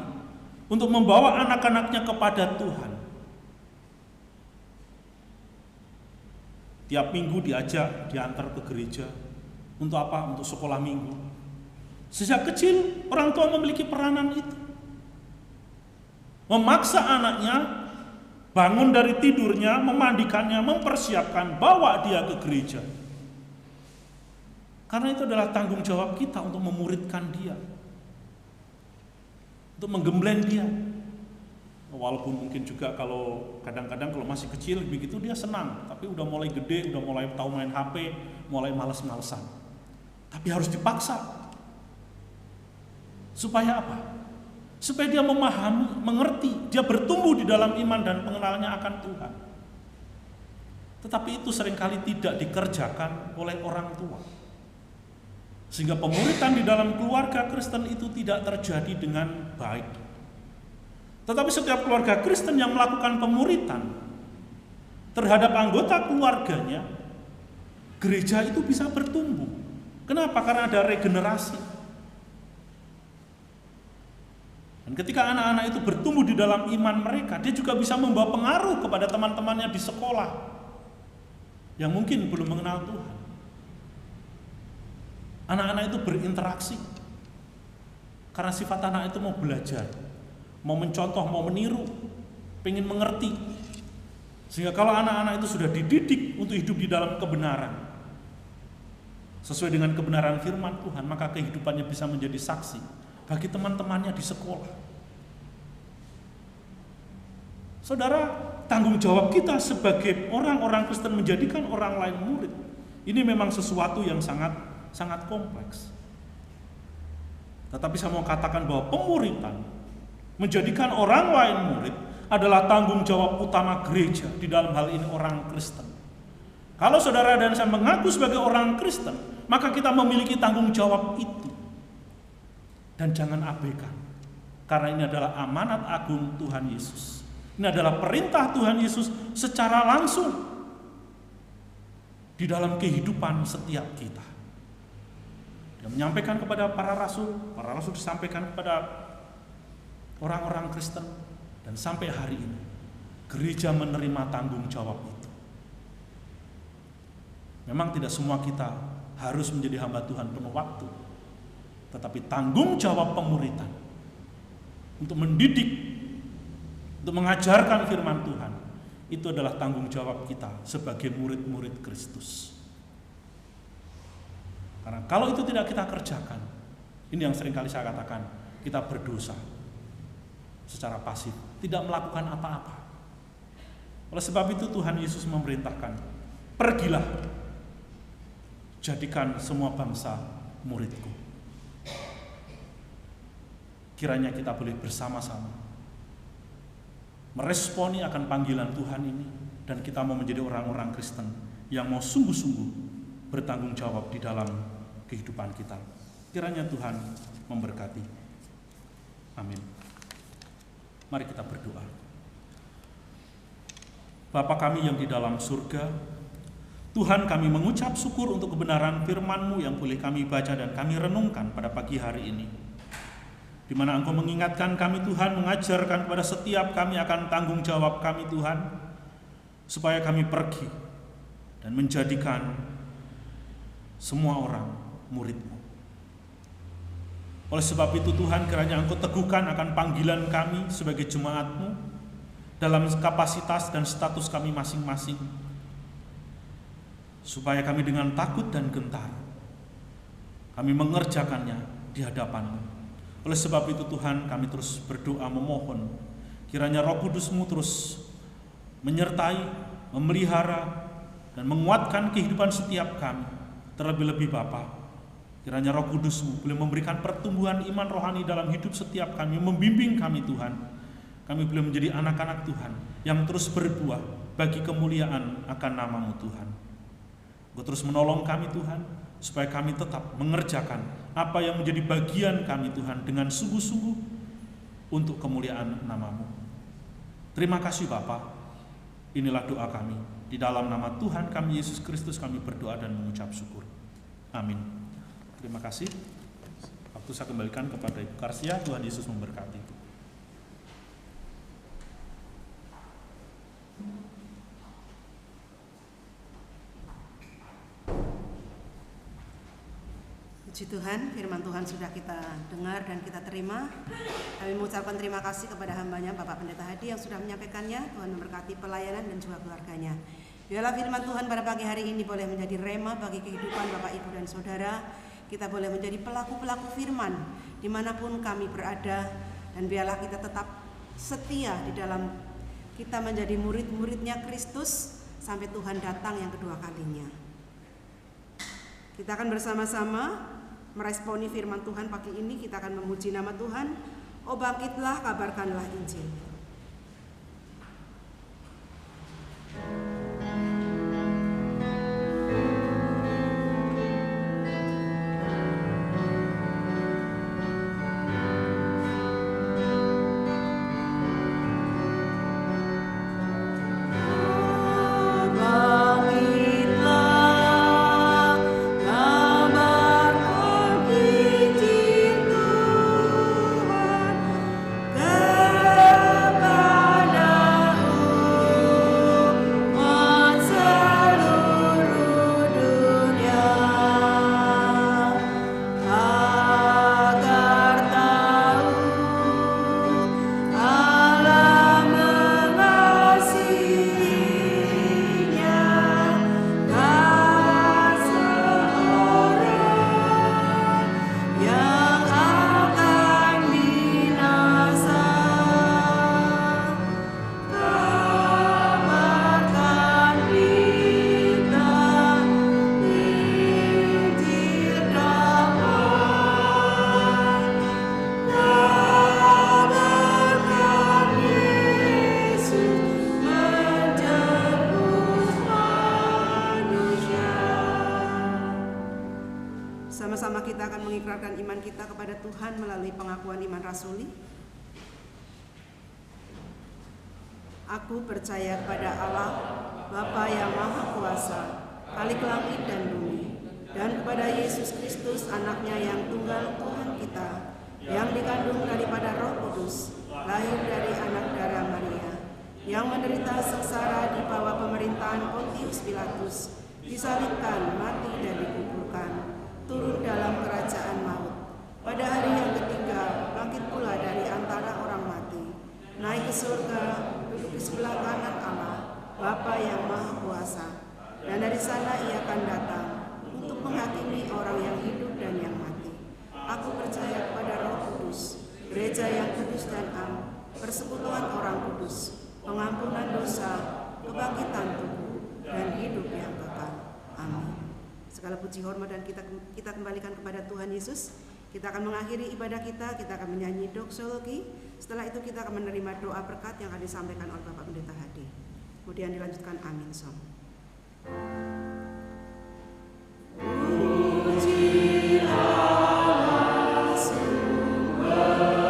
untuk membawa anak-anaknya kepada Tuhan. Tiap minggu diantar ke gereja. Untuk apa? Untuk sekolah minggu. Sejak kecil orang tua memiliki peranan itu. Memaksa anaknya bangun dari tidurnya, memandikannya, mempersiapkan, bawa dia ke gereja. Karena itu adalah tanggung jawab kita untuk memuridkan dia, untuk menggembleng dia. Walaupun mungkin juga kalau kadang-kadang kalau masih kecil begitu dia senang, tapi udah mulai gede, udah mulai tahu main HP, mulai males-malesan. Tapi harus dipaksa. Supaya apa? Supaya dia memahami, mengerti, dia bertumbuh di dalam iman dan pengenalannya akan Tuhan. Tetapi itu seringkali tidak dikerjakan oleh orang tua. Sehingga pemuritan di dalam keluarga Kristen itu tidak terjadi dengan baik. Tetapi setiap keluarga Kristen yang melakukan pemuritan terhadap anggota keluarganya, gereja itu bisa bertumbuh. Kenapa? Karena ada regenerasi. Dan ketika anak-anak itu bertumbuh di dalam iman mereka, dia juga bisa membawa pengaruh kepada teman-temannya di sekolah yang mungkin belum mengenal Tuhan. Anak-anak itu berinteraksi karena sifat anak itu mau belajar, mau mencontoh, mau meniru, pengen mengerti. Sehingga kalau anak-anak itu sudah dididik untuk hidup di dalam kebenaran, sesuai dengan kebenaran firman Tuhan, maka kehidupannya bisa menjadi saksi bagi teman-temannya di sekolah. Saudara, tanggung jawab kita sebagai orang-orang Kristen menjadikan orang lain murid, ini memang sesuatu yang sangat kompleks. Tetapi saya mau katakan bahwa pemuritan, menjadikan orang lain murid, adalah tanggung jawab utama gereja, di dalam hal ini orang Kristen. Kalau saudara dan saya mengaku sebagai orang Kristen, maka kita memiliki tanggung jawab itu. Dan jangan abaikan, karena ini adalah amanat agung Tuhan Yesus. Ini adalah perintah Tuhan Yesus secara langsung di dalam kehidupan setiap kita. Dia menyampaikan kepada para rasul disampaikan kepada orang-orang Kristen, dan sampai hari ini gereja menerima tanggung jawab itu. Memang tidak semua kita harus menjadi hamba Tuhan penuh waktu, tetapi tanggung jawab pemuritan untuk mendidik, untuk mengajarkan firman Tuhan, itu adalah tanggung jawab kita sebagai murid-murid Kristus. Karena kalau itu tidak kita kerjakan, ini yang seringkali saya katakan, kita berdosa secara pasif, tidak melakukan apa-apa. Oleh sebab itu Tuhan Yesus memerintahkan, pergilah, jadikan semua bangsa muridku. Kiranya kita boleh bersama-sama meresponi akan panggilan Tuhan ini, dan kita mau menjadi orang-orang Kristen yang mau sungguh-sungguh bertanggung jawab di dalam kehidupan kita. Kiranya Tuhan memberkati. Amin. Mari kita berdoa. Bapa kami yang di dalam surga, Tuhan, kami mengucap syukur untuk kebenaran firman-Mu yang boleh kami baca dan kami renungkan pada pagi hari ini, di mana Engkau mengingatkan kami, Tuhan, mengajarkan kepada setiap kami akan tanggung jawab kami, Tuhan, supaya kami pergi dan menjadikan semua orang murid-Mu. Oleh sebab itu Tuhan, kiranya Engkau teguhkan akan panggilan kami sebagai jemaat-Mu dalam kapasitas dan status kami masing-masing, supaya kami dengan takut dan gentar kami mengerjakannya di hadapan-Mu. Oleh sebab itu Tuhan, kami terus berdoa memohon kiranya Roh Kudus-Mu terus menyertai, memelihara, dan menguatkan kehidupan setiap kami. Terlebih-lebih Bapa, kiranya Roh Kudus-Mu boleh memberikan pertumbuhan iman rohani dalam hidup setiap kami, membimbing kami Tuhan. Kami boleh menjadi anak-anak Tuhan yang terus berbuah bagi kemuliaan akan nama-Mu Tuhan. Engkau terus menolong kami Tuhan, supaya kami tetap mengerjakan apa yang menjadi bagian kami Tuhan dengan sungguh-sungguh untuk kemuliaan nama-Mu. Terima kasih Bapa. Inilah doa kami. Di dalam nama Tuhan kami Yesus Kristus kami berdoa dan mengucap syukur. Amin. Terima kasih. Waktu saya kembalikan kepada Ibu Karsia. Tuhan Yesus memberkati.
Puji Tuhan, firman Tuhan sudah kita dengar dan kita terima. Kami mengucapkan terima kasih kepada hambanya Bapak Pendeta Hadi yang sudah menyampaikannya. Tuhan memberkati pelayanan dan juga keluarganya. Biarlah firman Tuhan pada pagi hari ini boleh menjadi rema bagi kehidupan Bapak, Ibu, dan Saudara. Kita boleh menjadi pelaku-pelaku firman dimanapun kami berada. Dan biarlah kita tetap setia di dalam kita menjadi murid-muridnya Kristus sampai Tuhan datang yang kedua kalinya. Kita akan bersama-sama meresponi firman Tuhan pagi ini. Kita akan memuji nama Tuhan. Oh bangkitlah, kabarkanlah Injil. Sama-sama kita akan mengikrarkan iman kita kepada Tuhan melalui pengakuan iman rasuli. Aku percaya kepada Allah, Bapa yang Maha Kuasa, Khalik langit dan bumi, dan kepada Yesus Kristus, Anaknya yang tunggal Tuhan kita, yang dikandung daripada Roh Kudus, lahir dari anak darah Maria, yang menderita sengsara di bawah pemerintahan Pontius Pilatus, disalibkan, mati dan dikuburkan, turun dalam kerajaan maut. Pada hari yang ketiga, bangkit pula dari antara orang mati, naik ke surga, duduk di sebelah kanan Allah, Bapa yang Maha Kuasa. Dan dari sana ia akan datang untuk menghakimi orang yang hidup dan yang mati. Aku percaya kepada Roh Kudus, gereja yang kudus dan am, persekutuan orang kudus, pengampunan dosa, kebangkitan tubuh, dan hidup yang kekal. Amin. Segala puji hormat dan kita kembalikan kepada Tuhan Yesus. Kita akan mengakhiri ibadah kita akan menyanyi doksologi. Setelah itu kita akan menerima doa berkat yang akan disampaikan oleh Bapak Pendeta Hadi. Kemudian dilanjutkan Amin Song. Puji Allah sumber.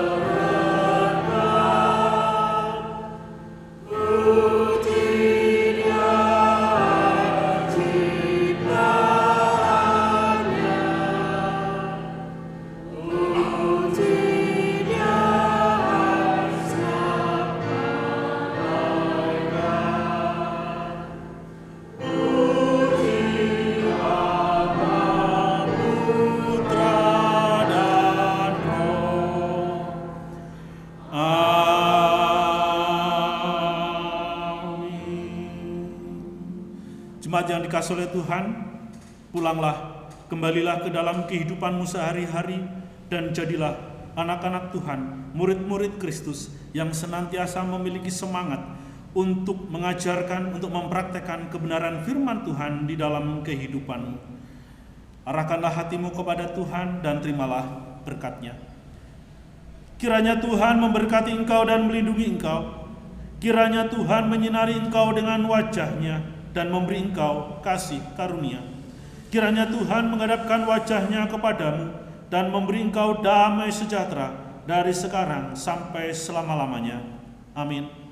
Putra
Jemaat yang dikasihi oleh Tuhan, pulanglah, kembalilah ke dalam kehidupanmu sehari-hari, dan jadilah anak-anak Tuhan, murid-murid Kristus yang senantiasa memiliki semangat untuk mengajarkan, untuk mempraktekkan kebenaran firman Tuhan di dalam kehidupanmu. Arahkanlah hatimu kepada Tuhan dan terimalah berkat-Nya. Kiranya Tuhan memberkati engkau dan melindungi engkau. Kiranya Tuhan menyinari engkau dengan wajah-Nya dan memberi engkau kasih karunia. Kiranya Tuhan menghadapkan wajah-Nya kepadamu dan memberi engkau damai sejahtera dari sekarang sampai selama-lamanya. Amin.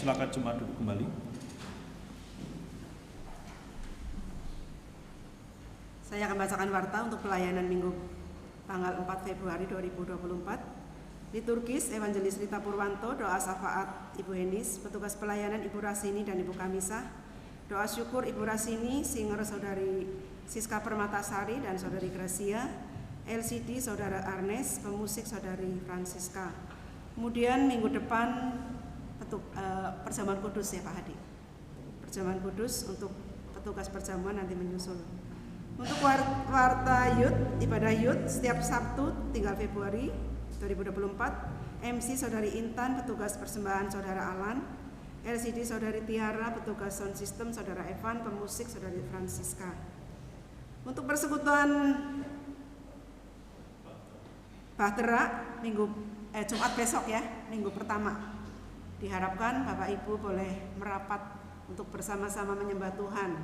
Silakan jemaat duduk kembali.
Saya akan bacakan warta untuk pelayanan Minggu tanggal 4 Februari 2024. Liturgis Evangelis Rita Purwanto, doa syafaat Ibu Henis, petugas pelayanan Ibu Rasini dan Ibu Kamisah, doa syukur Ibu Rasini, singer Saudari Siska Permatasari dan Saudari Gracia, LCD Saudara Arnes, pemusik Saudari Francisca. Kemudian minggu depan perjamuan kudus ya Pak Hadi. Perjamuan kudus untuk petugas perjamuan nanti menyusul. Untuk warta Yud, ibadah Yud setiap Sabtu 3 Februari 2024, MC Saudari Intan, petugas persembahan Saudara Alan, LCD Saudari Tiara, petugas sound system Saudara Evan, pemusik Saudari Francisca. Untuk persekutuan Bahtera Jumat besok ya, minggu pertama. Diharapkan Bapak Ibu boleh merapat untuk bersama-sama menyembah Tuhan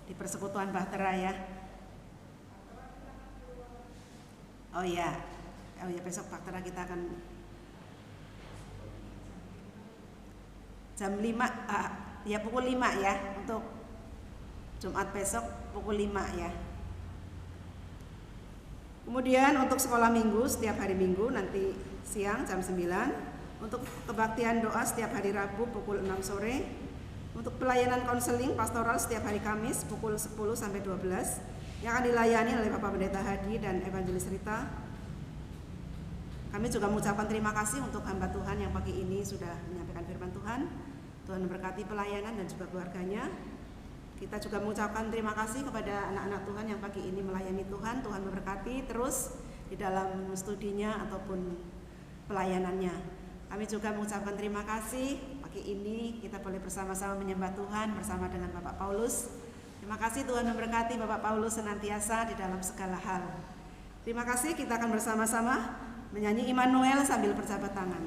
di persekutuan Bahtera ya. Oh ya besok Bahtera kita akan jam 5 ya pukul 5 ya, untuk Jumat besok pukul 5 ya. Kemudian untuk sekolah minggu setiap hari Minggu nanti siang jam 9. Untuk kebaktian doa setiap hari Rabu pukul 6 sore. Untuk pelayanan konseling pastoral setiap hari Kamis pukul 10 sampai 12 yang akan dilayani oleh Bapak Pendeta Hadi dan Evangelis Rita. Kami juga mengucapkan terima kasih untuk hamba Tuhan yang pagi ini sudah menyampaikan firman Tuhan. Tuhan memberkati pelayanan dan juga keluarganya. Kita juga mengucapkan terima kasih kepada anak-anak Tuhan yang pagi ini melayani Tuhan. Tuhan memberkati terus di dalam studinya ataupun pelayanannya. Kami juga mengucapkan terima kasih pagi ini kita boleh bersama-sama menyembah Tuhan bersama dengan Bapak Paulus. Terima kasih Tuhan memberkati Bapak Paulus senantiasa di dalam segala hal. Terima kasih, kita akan bersama-sama menyanyi Immanuel sambil berjabat tangan.